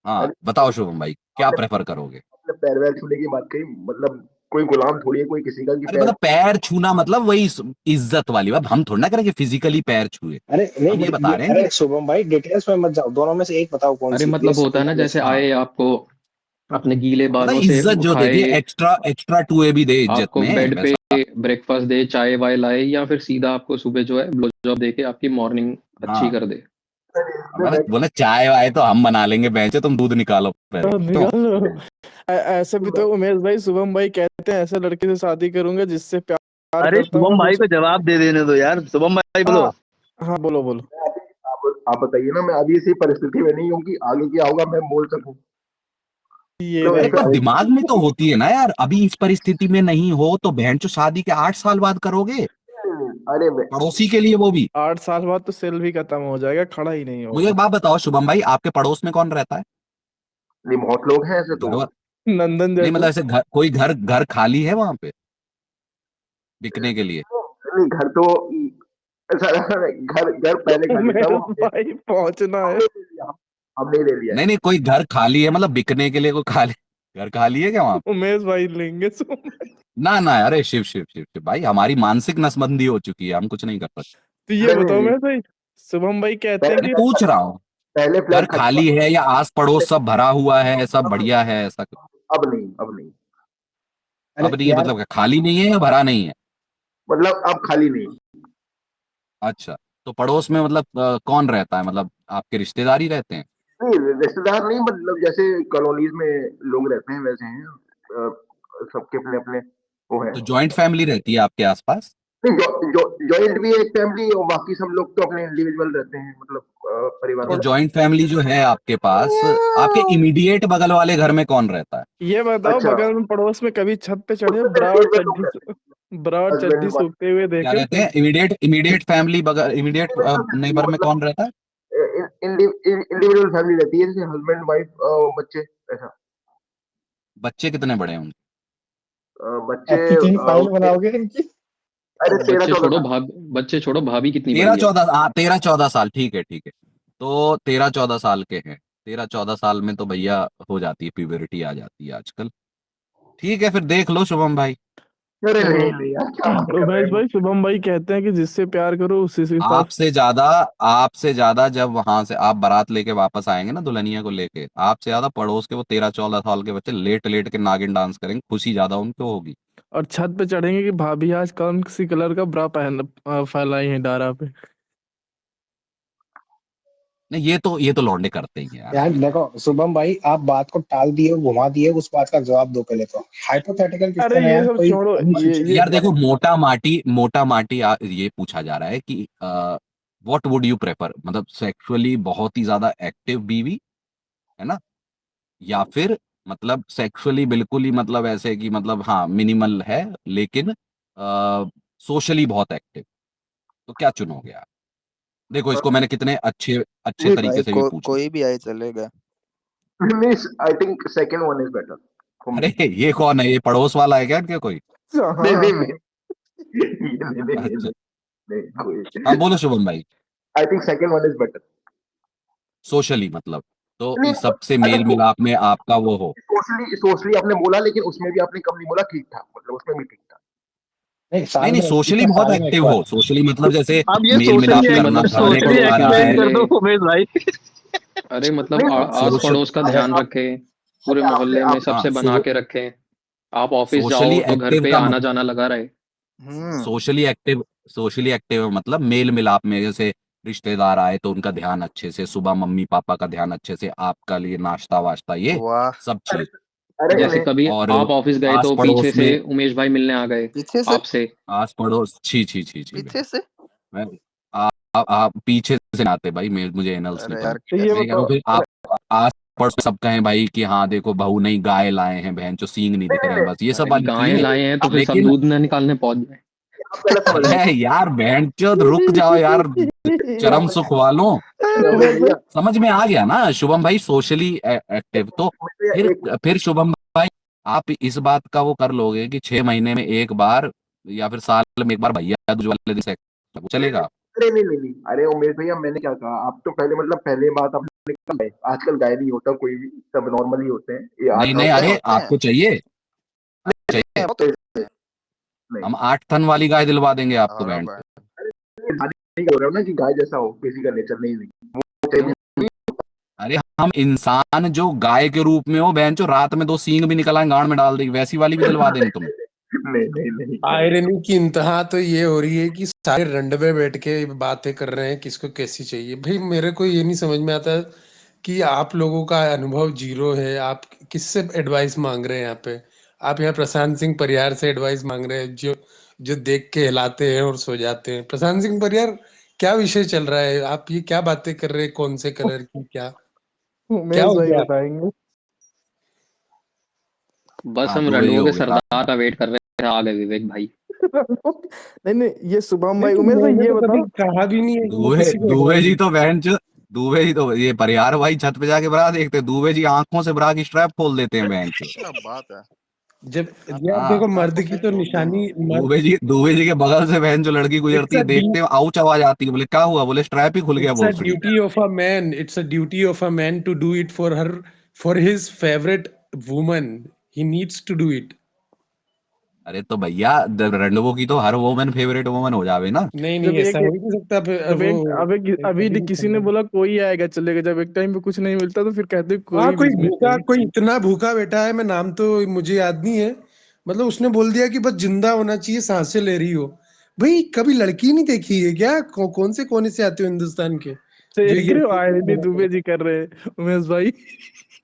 हाँ अरे बताओ शुभम भाई, क्या आपने प्रेफर करोगे? आपने पैर वैर छूने की बात कही, मतलब कोई गुलाम थोड़ी है कोई किसी का कि अरे पैर मतलब पैर छूना मतलब वही इज्जत वाली बात, हम थोड़ा ना करेंगे फिजिकली पैर छुए, अरे नहीं हम ये बता रहे हैं अरे कि शुभम भाई डिटेल्स में मत जाओ, दोनों में से एक बताओ कौन अरे सी, ये मतलब होता है ना, सिंपल जैसे क्वेश्चन। हाँ आए आपको अपने गीले मतलब बालों से इज्जत जो उठाए, देती है, एक्स्ट्रा एक्स्ट्रा टू ए भी दे इज्जत आपको में बेड पे वैसा। ब्रेकफास्ट दे, चाय वाय लाए, या फिर सीधा आपको सुबह जो है ब्लो जॉब दे के आपकी मॉर्निंग अच्छी हाँ, कर दे? इसमें मैंने मैं बोला चाय वाय तो हम बना लेंगे, बेंचे तुम दूध निकालो पहले, क्यों? निकालो। ऐसे भी तो उमेश भाई शुभम भाई कहते हैं ऐसे लड़के से शादी करूंगा जिससे प्यार अरे करता हूँ शुभम और भाई उसे को जवाब दे देने दो यार, शुभम भाई बोलो। हाँ हाँ बोलो बोलो। आप बताइए ना, मैं अभी इसी परिस्थिति में नहीं हूँ कि आगे क्या होगा मैं बोल सकूं। ये तो अरे रहे पर ऐसा दिमाग में तो होती है ना यार, अभी इस परिस्थिति में नहीं हो तो बहन चो शादी के 8 साल बाद करोगे, अरे मैं पड़ोसी के लिए वो भी। 8 साल बाद तो सेल भी खत्म हो जाएगा, खड़ा ही नहीं मुझे एक होगा। बात बताओ शुभम भाई, आपके पड़ोस में कौन रहता है? नहीं, बहुत लोग हैं ऐसे तो। घर वर नंदन नहीं, जैसे। मतलब ऐसे घर, कोई घर घर खाली है वहां पे बिकने के लिए? नहीं, घर तो ऐसा घर घर पहले खाली था, वो उमेश भाई पहुंचना है। हमने ले लिया। हमने ले लिया है। नहीं नहीं, कोई घर खाली है मतलब बिकने के लिए, कोई खाली घर खाली है क्या वहां पे? उमेश भाई लेंगे शुभम भाई। ना ना, अरे शिव शिव शिव शिव भाई, हमारी मानसिक नसबंदी हो चुकी है, हम कुछ नहीं कर सकते। तो ये नहीं नहीं बताओ नहीं, उमेश भाई, शुभम भाई कहते हैं अरे कि पूछ रहा हूँ, पहले घर फ्लैट खरीदा। खाली है या आस पड़ोस सब भरा हुआ है, सब बढ़िया है, ऐसा कुछ? अब नहीं, अब नहीं, अरे अब नहीं है यार मतलब क्या, खाली नहीं है या भरा नहीं है? मतलब अब खाली नहीं। अच्छा, तो पड़ोस में मतलब कौन रहता है, मतलब आपके रिश्तेदार ही रहते हैं? नहीं, रिश्तेदार नहीं, मतलब जैसे कॉलोनीज में लोग रहते हैं वैसे हैं। सबके अपने अपने वो है। तो जॉइंट फैमिली रहती है आपके आसपास? नहीं, जॉइंट भी है एक फैमिली, और बाकी सब लोग तो अपने इंडिविजुअल रहते हैं, मतलब परिवार तो में। जॉइंट फैमिली जो है आपके पास, आपके इमीडिएट बगल वाले घर में कौन रहता है? ये बताओ अच्छा, बगल में पड़ोस में कभी छत पे चढ़े उसमें ब्रा फिर और एक लोग रहते हैं, ब्रा और हस्बैंड चड्डी वाइफ। सूखते हुए क्या देखे? रहते हैं इमीडिएट इमीडिएट फैमिली, बगल इमीडिएट नेबर में कौन रहता है? इंडिविजुअल फैमिली रहती है, जैसे हस्बैंड वाइफ बच्चे, ऐसा। बच्चे कितने बड़े होंगे? बच्चे अब कितनी फाइल बनाओगे इनकी? अरे तेरह बच्चे चौदह छोड़ो, साल बच्चे छोड़ो, भाभी कितनी तेरह बड़ी है? चौदह हाँ, 13-14 साल, ठीक है ठीक है। तो 13-14 साल के हैं, 13-14 साल में तो भैया हो जाती है, प्यूबरिटी आ जाती है आजकल। ठीक है फिर देख लो शुभम भाई। अरे नहीं तो नहीं यार, क्या बात कर रहे उमेश हैं। भाई शुभम भाई कहते हैं कि जिससे प्यार करो उसी के साथ। आपसे ज्यादा जब वहां से आप बारात लेके वापस आएंगे ना दुल्हनिया को लेके, आपसे ज्यादा पड़ोस के वो 13-14 साल के बच्चे लेट लेट के नागिन डांस करेंगे, खुशी ज्यादा उनको होगी। और छत पे चढ़ेंगे कि भाभी आज कौन सी कलर का ब्रा पहन फैलाई है डारा पे। नहीं ये तो लौंडे करते ही हैं यार। यार देखो शुभम भाई, आप बात को टाल दिए, घुमा दिए, उस बात का जवाब दो पहले तो। हाइपोथेटिकल अरे क्वेश्चन है ये यार, सब कोई छोड़ो, अभी ये यार देखो मोटा माटी ये पूछा जा रहा है कि व्हाट वुड यू प्रेफर, मतलब सेक्सुअली बहुत ही ज्यादा एक्टिव बीवी है ना, या फिर मतलब सेक्सुअली बिल्कुल ही मतलब ऐसे कि मतलब हाँ मिनिमल है लेकिन सोशली बहुत एक्टिव, तो क्या चुनोगे आप? देखो इसको मैंने कितने अच्छे अच्छे नहीं तरीके भाई से भी पूछ लिया। कोई भी आए चलेगा। नहीं, I think second one is better for me. अरे ये कौन है, ये पड़ोस वाला है क्या इनके कोई? नहीं हाँ नहीं नहीं नहीं नहीं नहीं अच्छा नहीं कोई। हाँ बोलो शुभम भाई। I think second one is better. Socially मतलब, तो नहीं इस सबसे अच्छा, मेल मिलाप में आपका वो हो। सोशली सोशली आपने बोला, लेकिन उसमें भी आपने कम नहीं बोला, ठीक ठाक, मतलब उसमें भी ठीक था। नहीं, नहीं नहीं, सोशली बहुत सारे में एक एक्टिव बार। हो, सोशली मतलब जैसे अब ये मेल मिलाप सोशली करना, मतलब खाने सोशली को आ रहा एक्सप्लेन है। कर दो अरे उमेश भाई। अरे मतलब नहीं आस सोशल पड़ोस का ध्यान रखे, पूरे अरे आपने मोहल्ले में आप हाँ सबसे बना के रखे। आप ऑफिस सोशली जाओ तो घर एक्टिव पे का आना जाना लगा रहे। सोशली एक्टिव मतलब मेल मिलाप में जैसे रिश्तेदार आए तो उनका ध्यान अच्छे से, सुबह मम्मी पापा का ध्यान अच्छे से, आपका लिए नाश्ता वाश्ता ये वाह, सब अरे चीज। अरे ठीक है, जैसे नहीं कभी और आप ऑफिस गए आस तो पीछे पड़ोस से में, उमेश भाई मिलने आ गए पीछे से आपसे। आस पड़ोस छी छी छी छी पीछे से। मैं आप पीछे से आते भाई, मुझे एनल्स नहीं अरे यार पसंद। तो ये मैं कह रहा हूँ बताओ, फिर आप आस पड़ोस सब कहें भाई कि हाँ देखो बहू नहीं गाय लाए हैं, बहन जो सींग नहीं दिख रहे हैं, बस ये सब अरे वाली गायें चीजें। लाए हैं तो फिर सब लेकिन दूध न निकालने पहुंच जाए। आप गलत समझ रहे अरे यार बहन चोद रुक जाओ यार, चरम सुख वालों। हैं उमेश भैया। समझ में आ गया ना शुभम भाई, सोशली एक्टिव तो उमेश भैया फिर एक फिर शुभम भाई आप इस बात का वो कर लोगे कि 6 महीने में एक बार या फिर साल में एक बार भैया दूज वाले दिन से वो चलेगा? अरे नहीं नहीं नहीं, अरे उमेश भैया मैंने क्या कहा, आप तो पहले मतलब पहले बात आपने कहा है, आजकल गाय नहीं होता कोई भी, सब नॉर्मल ही होते हैं, ये नहीं आज नहीं, होते हैं अरे होते हैं आपको चाहिए चाहिए, वो तो। नहीं हम 8 थन वाली गाय दिलवा देंगे आपको अरे बैंड भाई, पे। नहीं बोल रहा हूँ ना कि गाय जैसा हो, किसी का नेचर नहीं नहीं वो चाहिए। अरे हम इंसान जो गाय के रूप में हो बहन चो, रात में 2 सींग भी निकल आए गांड में डाल देगी, वैसी वाली भी दिलवा देंगे तुम्हें। नहीं नहीं नहीं नहीं आयरनी की इंतहा तो ये हो रही है कि सारे रंडवे बैठ के बातें कर रहे हैं किसको कैसी चाहिए। भाई मेरे को ये नहीं समझ में आता कि आप लोगों का अनुभव जीरो है, आप किससे एडवाइस मांग रहे हैं यहाँ पे? आप यहाँ प्रशांत सिंह परियार से एडवाइस मांग रहे हैं, जो जो देख के हिलाते हैं और सो जाते हैं। प्रशांत सिंह परियार, क्या विषय चल रहा है? आप ये क्या बातें कर रहे हैं? कौन से कलर की, क्या क्या उमेश हो भाई गया? बताएंगे। बस हाँ हम दुबे जी रंडुओं हो के गया। सरदार का वेट कर रहे थे, आ गए विवेक भाई। नहीं नहीं, ये शुभम नहीं भाई, तो उमेश भाई मैंने ये तो कभी बताओ। कहा भी नहीं है कि मैं दुबे किसी को दुबे एडवाइस। जी तो बहन चो, दुबे जी तो ये परिहार भाई छत पे जाके ब्रा देखते, दुबे जी आंखों से ब्रा की स्ट्रैप खोल देते हैं बहन चो। क्या बात है। जब यार हाँ देखो, मर्द आंखों की से तो खोल दो। निशानी मर्द। दुबे जी के बगल से बहन जो लड़की इट्स गुजरती अ है देखते हैं आउच आवाज आती है, बोले क्या हुआ, बोले स्ट्रैप ही खुल गया It's a भोसड़ी का। duty of a man. It's a duty of a man to do it for her, for his favorite woman. He needs to do it. अरे तो भैया रंडवो की तो हर वोमन फेवरेट वोमन हो जावे ना। नहीं नहीं, जब ऐसा एक हो ही नहीं सकता। जब वो एक अभी कभी नहीं किसी ने संभव। बोला कोई आएगा चलेगा, जब एक टाइम पे कुछ नहीं मिलता तो फिर कहते हाँ, कोई भी कोई इसमें भूखा, चाहिए। कोई इतना भूखा बैठा है, मैं नाम तो मुझे याद नहीं है। मतलब उसने बोल दिया कि बस जिंदा होना चाहिए, सांसें ले रही हो। भाई कभी लड़की नहीं देखी है क्या? कौन से कोने से आते हो हिंदुस्तान के जो देख ये रहे हो आयरनी दुबे जी कर रहे हैं उमेश भाई।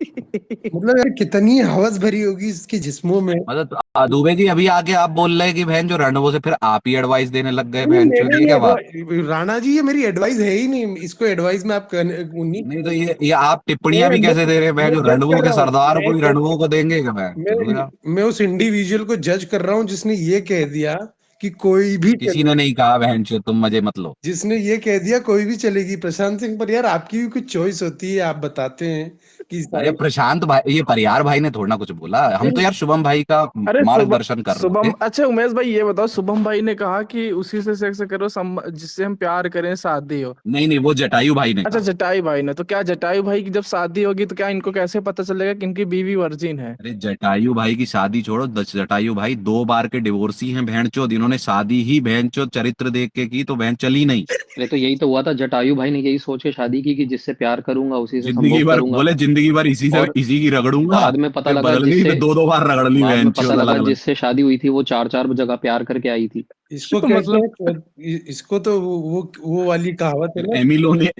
मतलब यार कितनी हवस भरी होगी इसके जिस्मों में। मतलब दुबे जी अभी आके आप बोल रहे हैं कि बहन जो रंडवो से फिर आप ही एडवाइस देने लग गए, नहीं, बहन चो मेरे ये लिए क्या बात? राणा जी, ये मेरी एडवाइस है ही नहीं। इसको एडवाइस में आप उन्हीं। नहीं तो ये आप टिप्पणियां मैं भी मैं कैसे दे रहे हैं बहन मैं जो, जज रंडवो कर के रहा हूँ, सरदार मैं कोई जज रंडवो को देंगे क्या बहन चो, रुक जा। मैं उस इंडिविजुअल को जज कर रहा हूँ जिसने ये कह दिया कि कोई भी किसी चले, ने नहीं कहा बहन चो तुम मजे मत लो। जिसने ये कह दिया कोई भी चलेगी। प्रशांत सिंह पर यार आपकी भी कुछ चॉइस होती है, आप बताते हैं कि अरे साइड। प्रशांत भाई, ये परियार भाई ने थोड़ा ना कुछ बोला, हम तो नहीं यार शुभम भाई का अरे मार्गदर्शन कर रहे शुभम, थे। अच्छा उमेश भाई ये बताओ, शुभम भाई ने कहा कि उसी से सेक्स करो जिससे हम प्यार करें, शादी हो। नहीं नहीं, वो जटायु भाई ने अच्छा कहा। जटायु भाई ने, तो क्या जटायु भाई की जब शादी होगी तो क्या इनको कैसे पता चलेगा कि इनकी बीवी वर्जिन है? अरे जटायु भाई की शादी छोड़ो, जटायु भाई 2 बार के डिवोर्सी हैं बहन चोद, इन्होंने शादी ही बहन चोद चरित्र देख के की तो बहन चली नहीं। अरे तो यही तो हुआ था, जटायु भाई ने यही सोच के शादी की कि जिससे प्यार करूंगा उसी से जिंदगी संभोग भर करूंगा। बोले जिंदगी जिंदगी भर और इसी की रगड़ूंगा, बाद में पता फिर लगा बदल गई, जिससे फिर 2-2 बार रगड़ ली बाद में बहन पता चोद लगा अलग अलग। जिससे शादी हुई थी वो 4-4 जगह प्यार करके आई थी। इसको तो कहते मतलब हैं इसको तो वो वाली कहावत है ना,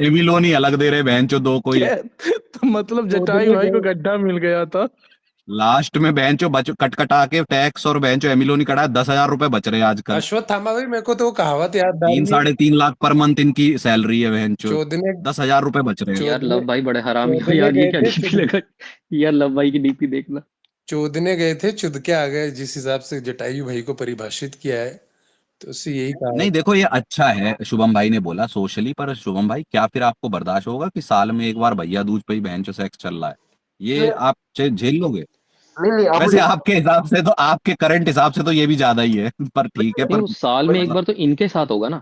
एमिलोनी अलग दे रहे बहन चो दो कोई। क्या तो मतलब जटायु चोदने भाई को गए गड्ढा मिल गया था। लास्ट में बहन चो कटकटा के टैक्स और बहन चो एमिलोनी कटा 10,000 रुपए बच रहे हैं आजकल। अश्वत्थामा भाई, मेरे को तो वो कहावत याद आ रही है, 3-3.5 लाख पर मंथ इनकी सैलरी है बहन चो, चोदने 10,000 रुपए बच रहे हैं। यार चोदने लव भाई बड़े हरामी हो चोदने यार, ये गए क्या थे डीपी लगा। यार लव भाई की डीपी देखना। चोदने गए थे चुद के आ गए, जिस हिसाब से जटायु भाई को परिभाषित किया है, तो उससे यही नहीं कहावत। देखो ये अच्छा है, शुभम भाई ने बोला सोशली, पर शुभम भाई क्या फिर आपको बर्दाश्त होगा कि साल में एक बार भैया दूज पे ही बहन चो सेक्स चल रहा है? ये नहीं आप झेल लोगे? नहीं नहीं, आप वैसे मुझे आपके हिसाब से तो, आपके करंट हिसाब से तो ये भी ज्यादा ही है, पर ठीक है, नहीं पर वो साल में एक मतलब बार तो इनके साथ होगा ना।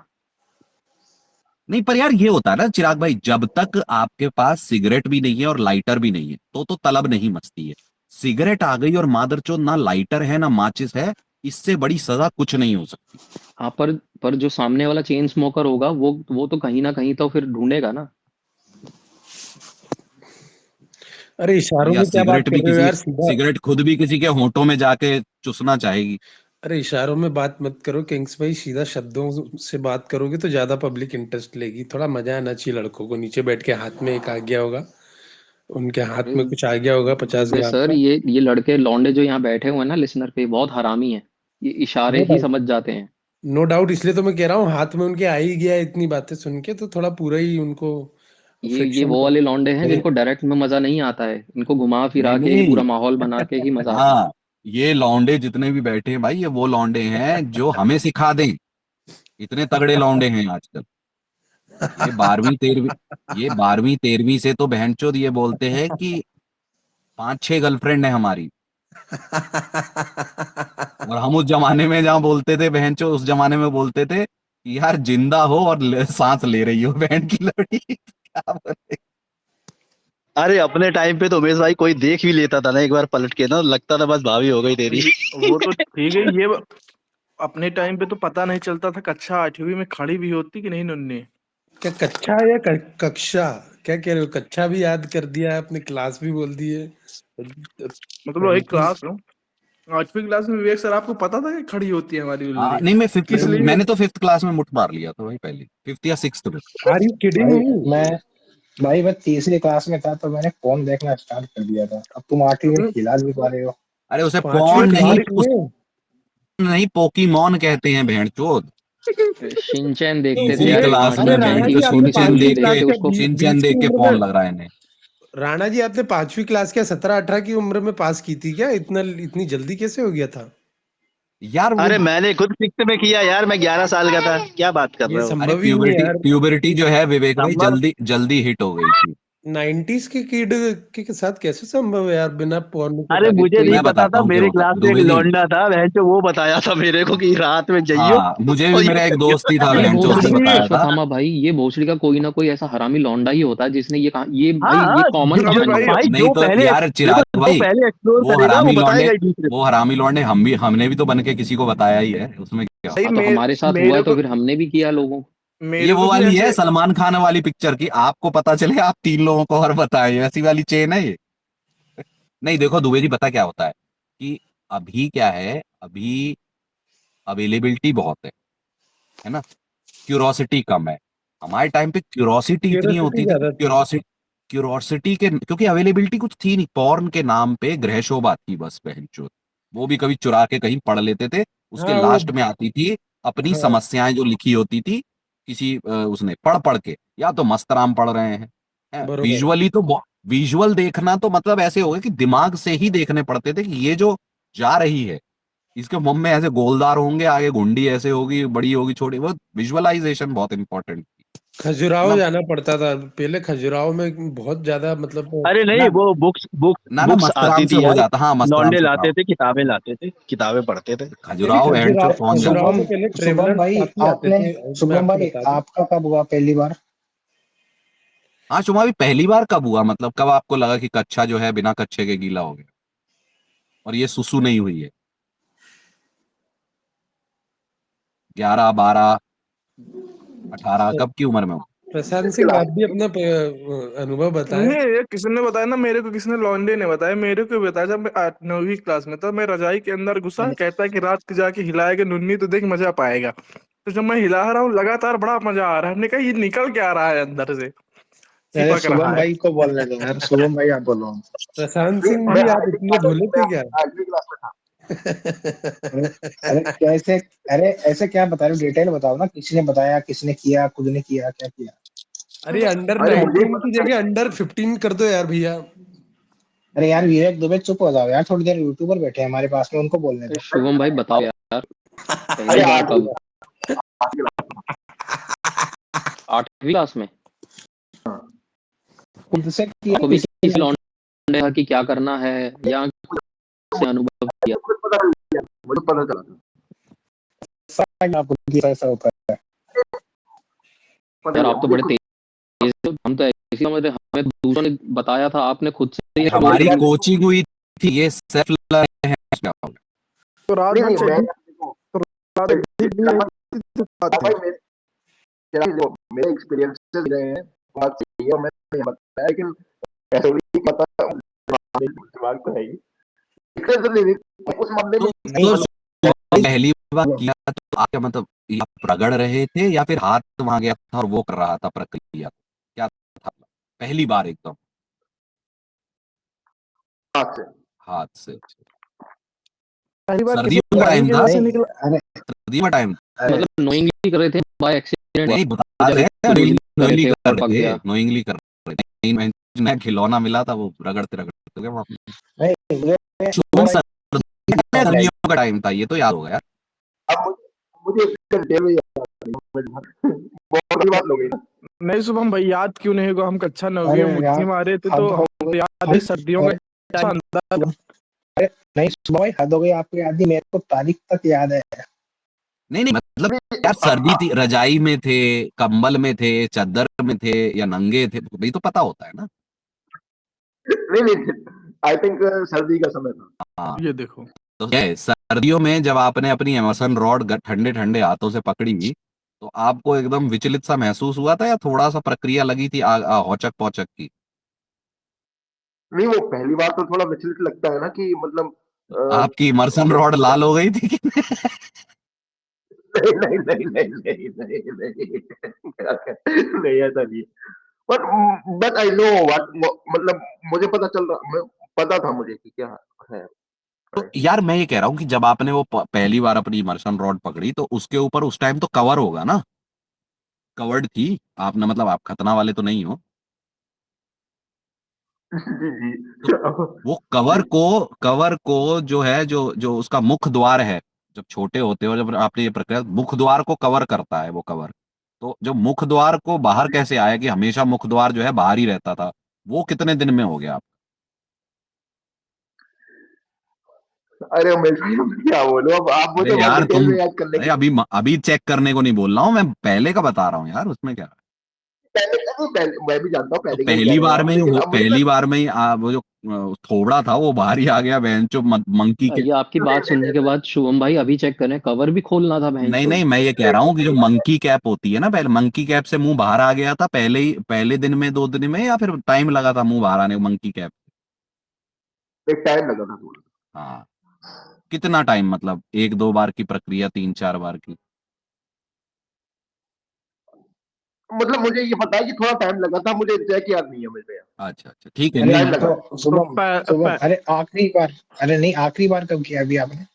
नहीं, पर यार ये होता है ना चिराग भाई, जब तक आपके पास सिगरेट भी नहीं है और लाइटर भी नहीं है तो तलब नहीं मचती है। सिगरेट आ गई और मादरचोद, ना लाइटर है ना माचिस है, इससे बड़ी सजा कुछ नहीं हो सकती। हाँ पर जो सामने वाला चेन स्मोकर होगा वो तो कहीं ना कहीं तो फिर ढूंढेगा ना। अरे इशारों भैया में क्या बात सिगरेट कर भी रहे हो किसी यार, सीधा। सिगरेट खुद भी किसी के होंठों में जाके चुसना चाहेगी। अरे इशारों में बात मत करो किंग्स भाई, सीधा शब्दों से बात करोगे तो ज्यादा पब्लिक इंटरेस्ट लेगी। थोड़ा मजा आना चाहिए लड़कों को, नीचे बैठ के हाथ में एक आ गया होगा, उनके हाथ में कुछ आ गया होगा 50 ग्राम सर का। ये लड़के लौंडे जो यहाँ बैठे हुए हैं ना लिसनर पे, बहुत हरामी हैं। ये इशारे नो ही डाउट, समझ जाते हैं। नो डाउट, इसलिए तो मैं कह रहा हूँ हाथ में उनके आ ही गया इतनी बातें सुन के, तो थोड़ा पूरा ही उनको ये फ्रिक्शन वो कर। वाले लौंडे हैं नहीं जिनको डायरेक्ट में मजा नहीं आता है, इनको घुमा फिरा के नहीं, पूरा माहौल बना के ही मजा आता है। हाँ, ये लौंडे जितने भी बैठे हैं भाई, ये वो लौंडे हैं जो हमें सिखा दें। इतने तगड़े लौंडे हैं आजकल। ये 12वीं 13वीं, ये 12वीं 13वीं से तो बहनचोद ये बोलते हैं कि 5-6 गर्लफ्रेंड है हमारी। और हम उस जमाने में जहाँ बोलते थे बहनचोद, उस जमाने में बोलते थे कि यार जिंदा हो और सांस ले रही हो बहन की लड़ी। क्या बोले? अरे अपने टाइम पे तो उमेश भाई कोई देख भी लेता था ना एक बार पलट के ना, लगता था बस भाभी हो गई तेरी। वो तो ठीक है, ये अपने टाइम पे तो पता नहीं चलता था कक्षा 8वीं में खड़ी भी होती कि नहीं नुन्नी। क्या कक्षा या कक्षा, क्या कह रहे हो? कक्षा भी याद कर दिया आपने, क्लास भी बोल दी है। मतलब एक क्लास हो, 8वीं क्लास में विवेक सर आपको पता था कि खड़ी होती है हमारी हाँ उल्ली? नहीं, किस लिए? मैंने तो 5th क्लास में मुठ मार लिया था भाई, पहले 5th या 6th में। आर यू किडिंग भाई मी? मैं तीसरी क्लास में था तो मैंने फोन देखना स्टार्ट कर दिया था। अब तुम 8वीं में मतलब खिला भी पा रहे हो। अरे उसे 5वीं पॉन नहीं, क्लास में नहीं पोकीमोन कहते हैं भेड़चोद। शिनचैन देखते थे तीसरी यार क्लास वहां अरे में जाके राणा कि भेड़चोद जी, उसको आपने भी शिनचैन सुनने पांचवी देख दे। क्लास के, क्या शिनचैन 20 की देख के उम्र पॉन में, लग रहा है इन्हें। राणा जी आपने 5वीं क्लास क्या 17-18 की उम्र में पास की थी क्या? इतनी जल्दी कैसे हो गया था? यार वो, अरे मैंने खुद 6th में किया यार, मैं 11 साल का था, क्या बात कर ये रहे हो? अरे संभव ही नहीं है प्यूबरिटी यार। प्यूबरिटी जो है विवेक भाई, संभव। जल्दी जल्दी हिट हो गई थी। 90s के किड के साथ कैसे संभव है यार, बिना पॉर्न के अरे बारे मुझे में? नहीं मैं पता बताता था, हूँ क्या मेरे होता क्लास है में एक दुबे जी। लौंडा था वह जो वो बताया था मेरे को कि रात में जाइयो हाँ, मुझे भी और ये मेरा एक दोस्त ही था ये बहन, उसने भोसड़ी बताया था। अश्वत्थामा भाई, ये भोसड़ी का कोई ना कोई ऐसा हरामी लौंडा ही होता है जिसने ये कहा। ये हाँ भाई ये हाँ, कॉमन अबे कहानी है। भाई नहीं जो तो पहले यार देखो, चिराग जो भाई, पहले एक्सप्लोर वो करेगा वो हरामी लौंडे, बताएगा ही दूसरे वो को। हरामी लौंडे हमने भी तो बन के किसी को बताया ही है, उसमें क्या? भाई हाँ तो हमारे साथ हुआ मेरे है तो को फिर हमने भी किया लोगों को। ये मेरे वो को भी वाली है ऐसे। सलमान खान वाली पिक्चर की, आपको पता चले आप 3 लोगों को और बताएं, वैसी वाली चेन है ये। नहीं देखो दुबे जी, पता क्या होता है कि अभी क्या है, अभी अवेलेबिलिटी बहुत है ना, क्यूरोसिटी कम है। हमारे टाइम पे क्यूरोसिटी इतनी क्यूरियोसिटी होती थी कि ज्यादा थी। क्यूरोसिटी के, क्योंकि अवेलेबिलिटी कुछ थी नहीं, पॉर्न के नाम पे गृह शोभा थी बस बहनचोद। वो भी कभी चुरा के कहीं पढ़ लेते थे, उसके हाँ वो, लास्ट में आती थी अपनी हाँ समस्याएं जो लिखी होती थी किसी उसने पढ़ पढ़ के, या तो मस्तराम पढ़ रहे हैं बरोबर। विजुअली, तो विजुअल देखना तो मतलब ऐसे हो गया कि दिमाग से ही देखने पड़ते थे कि ये जो जा रही है इसके मुंह में ऐसे गोलदार होंगे, आगे घुंडी ऐसे होगी, बड़ी होगी, छोटी, वो विजुअलाइजेशन बहुत इंपॉर्टेंट थी खजुराहो ना। जाना पड़ता था पहले, खजुराहो में बहुत ज्यादा मतलब। अरे नहीं, ना वो बुक्स बुक्स ना बुक्स मस्तराम आती से थी हो यार, जाता, हाँ मस्तराम लौंडे से लाते पढ़ाओ। थे, किताबें लाते थे, किताबें पढ़ते थे। नहीं नहीं, खजुराहो एंड खजुराहो कौन जाता? खजुराहो शुभम में पहले शुभम ट्रेवलर्स भाई काफी आते आपने, थे, मैं शुभम आपको भाई बता दूं। आपका कब हुआ पहली बार? हाँ शुमा भी पहली बार कब हुआ, मतलब कब आपको लगा कि कच्चा जो है बिना कच्चे के गीला हो गया और ये सुसु नहीं हुई है? 11, 12, 18, कब की उम्र में हो? प्रशांत सिंह आप भी अपना अनुभव बताएं। नहीं, ये किसने बताया ना मेरे को, किसने लॉन्डे ने बताया मेरे को, बताया जब मैं 9वीं क्लास में था। मैं रजाई के अंदर घुसा, कहता है कि रात को जाके हिलाएगा नुन्नी तो देख मजा पाएगा। तो जब मैं हिला रहा हूँ लगातार, बड़ा मजा आ रहा है। हमने कहा ये निकल क्या रहा है अंदर से, अरे चिपक रहा शुभम है। भाई को बोलने दो यार, शुभम भाई आप बोलो। प्रशांत नहीं, सिंह मैं जी आप आठवीं इतने भोले थे क्या? 8वीं क्लास में था। अरे कैसे, अरे ऐसे क्या बता रहे हो, डिटेल बताओ ना, किसने बताया, किसने किया, खुद ने किया, क्या किया? अरे अंडर अरे मुझे 19 की जगह अंडर 15 कर दो यार भैया। अरे यार विवेक दुबे चुप हो जाओ यार, थोड़ी देर यूट्यूबर बैठे हैं हमारे पास में, उनको बोलने अरे दो। शुभम भाई बताओ यार, अरे पहली बार 8वीं कब? क्लास 8वीं क्लास में? खुद से किया आपको भी किसी लौंडे का कि क्या करना है, या से अनुभव किया? मुझे पता चला आपको ऐसा होता है? यार आप तो बड़े तेज हो, हम तो ऐसे समझ रहे, हमें दूसरों ने बताया था, आपने खुद से ये हमारी खबर कोचिंग हुई थी, ये सेल्फ लर्निंग है। तो रात नहीं भर नहीं मैं तो रात भर भाई मेरे एक्सपीरियंसेस रहे हैं, बात सही है, मैंने बताया, लेकिन ऐसे भी पता दिमाग तो है ही, उस मामले में तो पहली बार किया तो आप क्या मतलब, आप रगड़ रहे थे या फिर हाथ वहां गया था और वो कर रहा था प्रक्रिया, क्या था पहली बार एकदम? हाथ से। पहली बार किसी सर्दियों का पानी टाइम के था, वजह से निकला। अरे सर्दियों का टाइम, मतलब नोइंगली कर रहे थे, बाय एक्सीडेंट? नहीं बता रहे हैं, नोइंगली कर रहे थे, नोइंगली कर रहे थे। मैं खिलौना मिला था वो रगड़ते रगड़ते गए वहां पे। नहीं मुझे सर्दियों का टाइम था, ये तो याद होगा यार। अब मुझे इसका डिटेल में याद नहीं, बहुत बड़ी बात हो गई ना। नहीं शुभम भाई याद क्यों नहीं होगा, हम कक्षा 9वीं में अरे मुट्ठी यार मारे थे, हद तो हो हम गई, याद है सर्दियों का टाइम अंदर। अरे नहीं सुबह भाई हद हो गई, आपको याद नहीं, मेरे को तारीख तक याद है। नहीं मतलब यार सर्दी थी, रजाई में थे, कंबल में थे, चादर में थे या नंगे थे, भाई तो पता होता है ना। नहीं आई थिंक सर्दी का समय था। हाँ ये देखो, तो है, सर्दियों में जब आपने अपनी एमर्सन रॉड ठंडे ठंडे हाथों से पकड़ी, तो आपको एकदम विचलित सा महसूस हुआ था या थोड़ा सा प्रक्रिया लगी थी औचक पौचक की? नहीं वो पहली बार तो थोड़ा विचलित लगता है ना, कि मतलब आपकी इमर्सन रॉड लाल हो गई थी कि नहीं नहीं नहीं नहीं नहीं नहीं नहीं ऐसा नहीं, बट आई नो व्हाट, मतलब मुझे पता चल रहा, पता था मुझे कि क्या है। तो यार मैं ये कह रहा हूँ कि जब आपने वो पहली बार अपनी इमर्सन रॉड पकड़ी, तो उसके ऊपर उस टाइम तो कवर होगा ना, कवर्ड थी आपने, मतलब आप खतना वाले तो नहीं हो। जी जी तो वो कवर को जो है, जो जो उसका मुख द्वार है, जब छोटे होते हो, जब आपने ये प्रक्रिया, मुख द्वार को कवर करता है वो कवर, तो जो मुख द्वार को बाहर कैसे आया, कि हमेशा मुख द्वार जो है बाहर ही रहता था, वो कितने दिन में हो गया आप? अरे उमेश भाई अब क्या बोलूं, अब आप अरे मुझे बहुत यार डिटेल तुम, में याद करने अरे की। अभी चेक करने को नहीं बोल रहा हूँ मैं, पहले का बता रहा हूँ यार, उसमें क्या है? पहले का नहीं, पहले मैं भी जानता हूँ तो पहले का ही कह पहली रहे हैं बार आप, में ही लेकिन अब मुझे पहली बार में ही वो जो थोबड़ा था वो बाहर ही आ गया, बेंचो मंकी के। ये आपकी बात सुनने के बाद शुभम भाई अभी चेक करें, कवर भी खोलना था बहन नहीं चोद। नहीं, मैं ये कह रहा हूँ कि जो मंकी कैप होती है ना, पहले मंकी कैप से मुंह बाहर आ गया था, पहले दिन में, 2 दिन में, या फिर टाइम लगा था मुंह बाहर आने को मंकी कैप? एक टाइम लगा था थोड़ा। हाँ, कितना टाइम, मतलब 1-2 बार की प्रक्रिया, 3-4 बार की? मतलब मुझे ये पता है कि थोड़ा टाइम लगा था, मुझे एग्जैक्ट याद नहीं है मुझे। अच्छा अच्छा, ठीक है, अरे नहीं टाइम लगा। तो शुभम शुभम, अरे आखिरी बार, अरे नहीं आखिरी बार कब किया अभी आपने?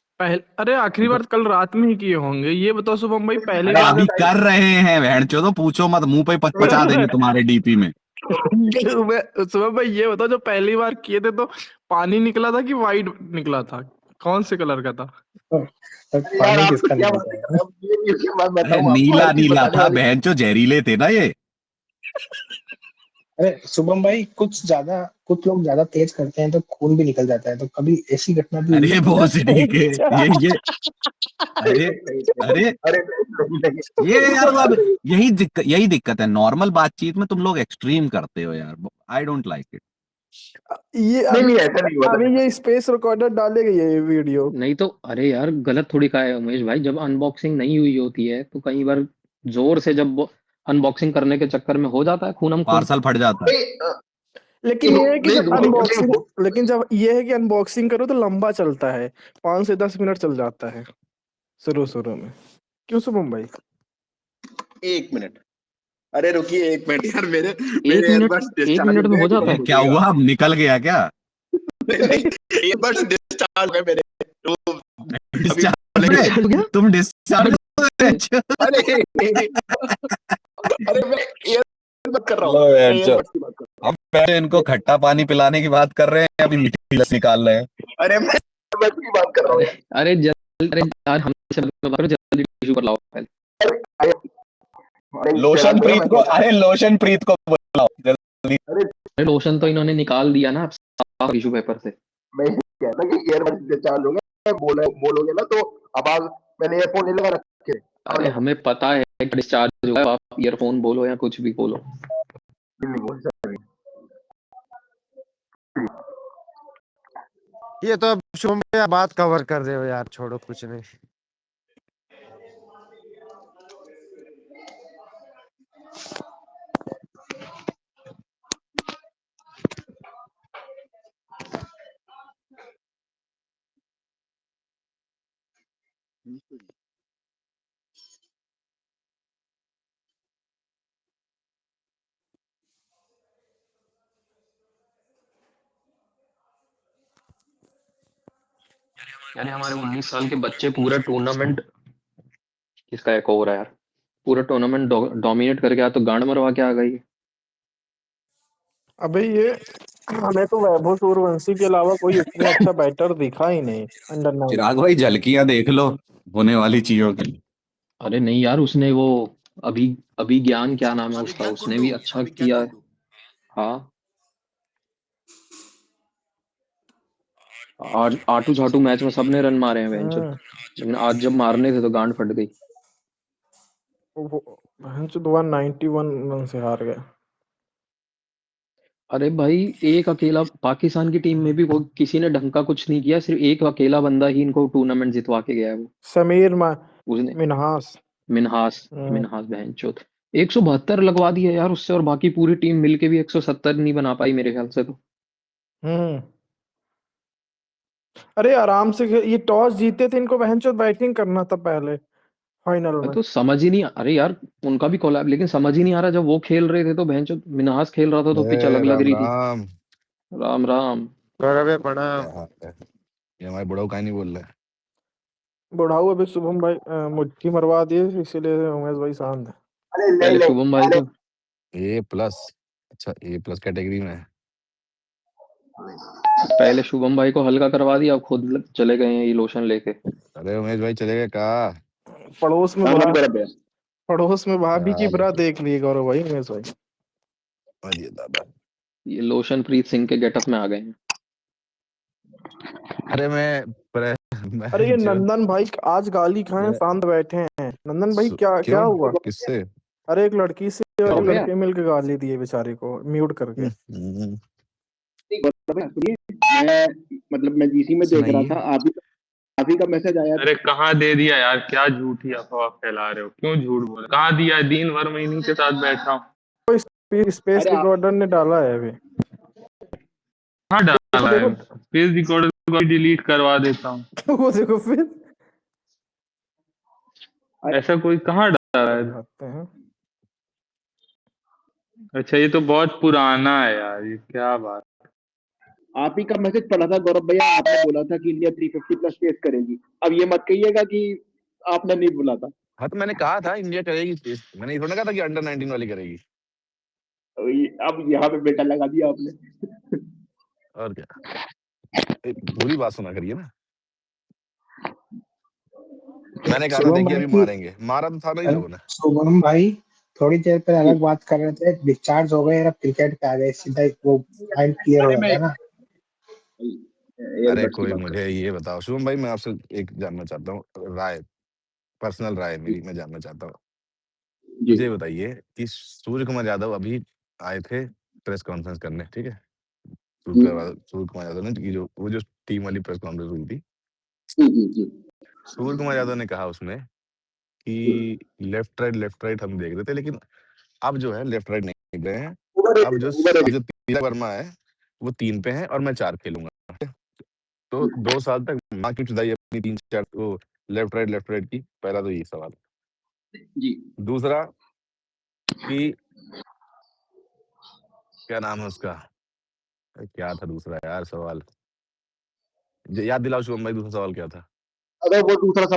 अरे आखिरी बार कल रात में ही किए होंगे। ये बताओ शुभम भाई, पहली अरे बार अभी जब कर रहे हैं बहन चो, तो पूछो मत, मुंह पे पचा देंगे तुम्हारे डीपी में। शुभम भाई ये बताओ, जो पहली बार किए थे तो पानी निकला था कि वाइट निकला था, कौन से कलर का था? तो अरे यार पानी आप तो किसका क्या निकलता बातें है? कर रहे हो, ये उसके बाद अरे बताऊं आपको, नीला हर चीज नीला बताने था वाली। बहन चो, जहरीले थे ना ये। अरे शुभम भाई कुछ लोग ज्यादा तेज करते हैं तो खून भी निकल जाता है, तो कभी ऐसी घटना भी हुई अरे है? भोसड़ी के, ये अरे अरे अरे नहीं नहीं ये यार, अब नहीं। यही दिक्कत है, नॉर्मल बातचीत में तुम लोग एक्सट्रीम करते हो यार, आई डोंट लाइक इट। ये नहीं अभी नहीं ऐसा नहीं हुआ था। अभी ये स्पेस रिकॉर्डर डालेगा ये वीडियो। नहीं तो अरे यार गलत थोड़ी कहा है उमेश भाई, जब अनबॉक्सिंग नहीं हुई होती है तो कई बार जोर से जब अनबॉक्सिंग करने के चक्कर में हो जाता है खूनम खून। पार्सल फट जाता है। लेकिन ये है कि जब नहीं, अनबॉक्सिंग देखो, लेकिन जब ये है कि अनबॉक्सिंग करो तो लंबा चलता है, 5 से 10 मिनट चल जाता है शुरू में। क्यों शुभम भाई? 1 मिनट, अरे रुकिए 1 मिनट यार, मेरे एक मेरे मिनट एयरबड्स 1 डिस्चार्ज मिनट हो में गए, हो एक जाता मिनट है? क्या रुकिएगा। हुआ, अब निकल गया क्या? नहीं, एयरबड्स डिस्चार्ज हो गए मेरे, तो अभी डिस्चार्ज बोलेंगे। में? डिस्चार्ज हो गया? तुम डिस्चार्ज अरे अरे मैं एयरबड कर रहा हूँ, लो मैं यार, एयरबड्स की बात कर रहा हम पहले इनको खट्टा पानी पिलाने की बात कर रहे हैं, अभी मीठी लस्सी निकाल रहे हैं। हूँ। अरे मैं एयरबड्स की बात कर रहा हूँ अरे अरे जल्दी, अरे यार हम जल्दी टिश्यू पर लाओ पहले। यार। अरे लोशन चिराग भैया, प्रीत मैं को, कह अरे लोशन प्रीत को बुलाओ जल्दी। अरे अरे लोशन तो इन्होंने निकाल दिया ना टिश्यू पेपर से। मैं ये कहता कि एयरबड्स डिस्चार्ज हो गए, बोलोगे ना तो आवाज, मैंने ईयरफोन नहीं लगा रखे। अरे हमें पता है कि डिस्चार्ज हो गया, आप ईयरफोन बोलो या कुछ भी बोलो। नहीं बोल सकते। ये तो अब शुभम भैया बात कवर कर रहे हो यार, छोड़ो कुछ नहीं। यार हमारे 19 साल के बच्चे पूरा टूर्नामेंट, किसका एक हो रहा है यार, पूरा टूर्नामेंट डोमिनेट करके आ तो गांड मरवा के आ गई। अबे ये हमें तो वैभव सूर्यवंशी के अलावा कोई इसमें अच्छा बैटर दिखा ही नहीं अंडर 9। चिराग भाई झलकियां देख लो होने वाली चीजों की। अरे नहीं यार, उसने वो अभी अभी ज्ञान क्या नाम है उसका, उसने भी अच्छा किया है। हाँ, आटू झाटू मैच में सबने रन मारे हैं बेंचो, लेकिन आज जब मारने थे तो गांड फट गई। भैंचो 191 रन से हार गए। अरे भाई एक अकेला पाकिस्तान की टीम में भी वो किसी ने ढंग का कुछ नहीं किया, सिर्फ एक अकेला बंदा ही इनको टूर्नामेंट जितवा के गया है वो, समीर उसने मिन्हास। मिन्हास बहनचोद 172 लगवा दिया यार उससे, और बाकी पूरी टीम मिलके भी 170 नहीं बना पाई मेरे ख्याल से तो। अरे आराम से ये टॉस जीते थे, इनको बहनचोद बैटिंग करना था पहले फाइनल में। तो समझ ही नहीं, अरे यार उनका भी कोलैब, लेकिन समझ ही नहीं आ रहा, जब वो खेल रहे थे तो बहनचोद मिन्हास खेल रहा था तो पिच अलग लग राम रही थी। राम। राम राम। गौरव प्रणाम। क्या हाल है? ये हमारे बुढ़ाऊ का नहीं बोल रहे हैं। बुढ़ाऊ अभी शुभम भाई मुट्ठी मरवा दिए, इसीलिए उमेश भाई शांत है। अरे नहीं पहले नहीं, शुभम भाई अरे को, A+, अच्छा A+ कैटेगरी में है। पहले शुभम भाई को हल्का करवा दिया, अब खुद चले गए हैं ये लोशन लेके। अरे उमेश भाई चले गए कहा? पड़ोस में राम गौरव भैया। पड़ोस में भाभी की हाल है? बरा देख लिए गौरव भाई, उमेश भाई। अरे दादा, ये लोशन प्रीत सिंह के गेटअप में आ गए हैं। अरे मैं अरे ये जो नंदन भाई आज गाली खाए मैं शांत बैठे हैं। नंदन भाई क्या क्या क्यों, हुआ? किससे? अरे एक लड़की से और एक गौरव लड़के मिलके गाली दिए बेचारे को म्यूट करके। गौरव भैया सुनिए, मैं मतलब मैं जीसी में देख रहा सुनाइए। था, आप ही का मैसेज आया था। अरे कहाँ दे दिया यार, क्या झूठी अफवाह फैला रहे हो, क्यों झूठ बोल, कहाँ दिया है? दिन भर मैं इन्हीं के साथ बैठा हूँ। स्पेस अरे रिकॉर्डर ने डाला है अभी। कहाँ डाला है? देखो स्पेस रिकॉर्डर को डिलीट करवा देता हूँ। वो देखो फिर ऐसा कोई कहाँ डाला है? दिखाते हैं। अच्छा ये तो बहुत पुराना है यार, ये क्या बात। आप ही का मैसेज पढ़ा था गौरव भैया, आपने बोला था कि इंडिया 350+ चेस करेगी। अब ये मत कहिएगा कि आपने नहीं बोला था। हाँ तो मैंने कहा था इंडिया करेगी, मैंने ये थोड़ा कहा था कि अंडर-19 वाली करेगी। अब यहाँ पे बेटा लगा दिया आपने। और क्या, पूरी बात सुना करिए ना। मैंने कहा था शुभम देखिए भाई अभी की मारेंगे, मारा तो था ना इन लोगों ने। शुभम भाई थोड़ी देर पहले अलग बात कर रहे थे, डिस्चार्ज हो गए, अब क्रिकेट पे आ गए सीधा, वो माइंड क्लियर हो अरे जाता है ना। अरे एयरबड्स की कोई बात कर मुझे ये बताओ शुभम भाई, मैं आपसे एक जानना चाहता हूँ राय, पर्सनल राय मेरी मैं जानना चाहता हूँ। जी। मुझे ये बताइए कि सूर्य कुमार यादव अभी आए थे प्रेस कॉन्फ्रेंस करने, ठीक है? सूर्य कुमार यादव ने की जो वो जो टीम वाली प्रेस कॉन्फ्रेंस हुई थी, जी। सूर्य कुमार यादव ने कहा उसमें कि लेफ्ट राइट हम देख रहे थे, लेकिन अब जो है लेफ्ट राइट नहीं गए हैं। अब ओवररेटेड जो ओवररेटेड जो तिलक वर्मा है वो 3 पे है और मैं 4 खेलूंगा। तो 2 साल तक माँ क्यों चुदाई अपनी 3-4 वो लेफ्ट राइट की? पहला तो यही सवाल। जी दूसरा कि क्या नाम है उसका? क्या था दूसरा यार सवाल? याद दिलाओ शुभम भाई, दूसरा सवाल क्या था? अगर वो दूसरा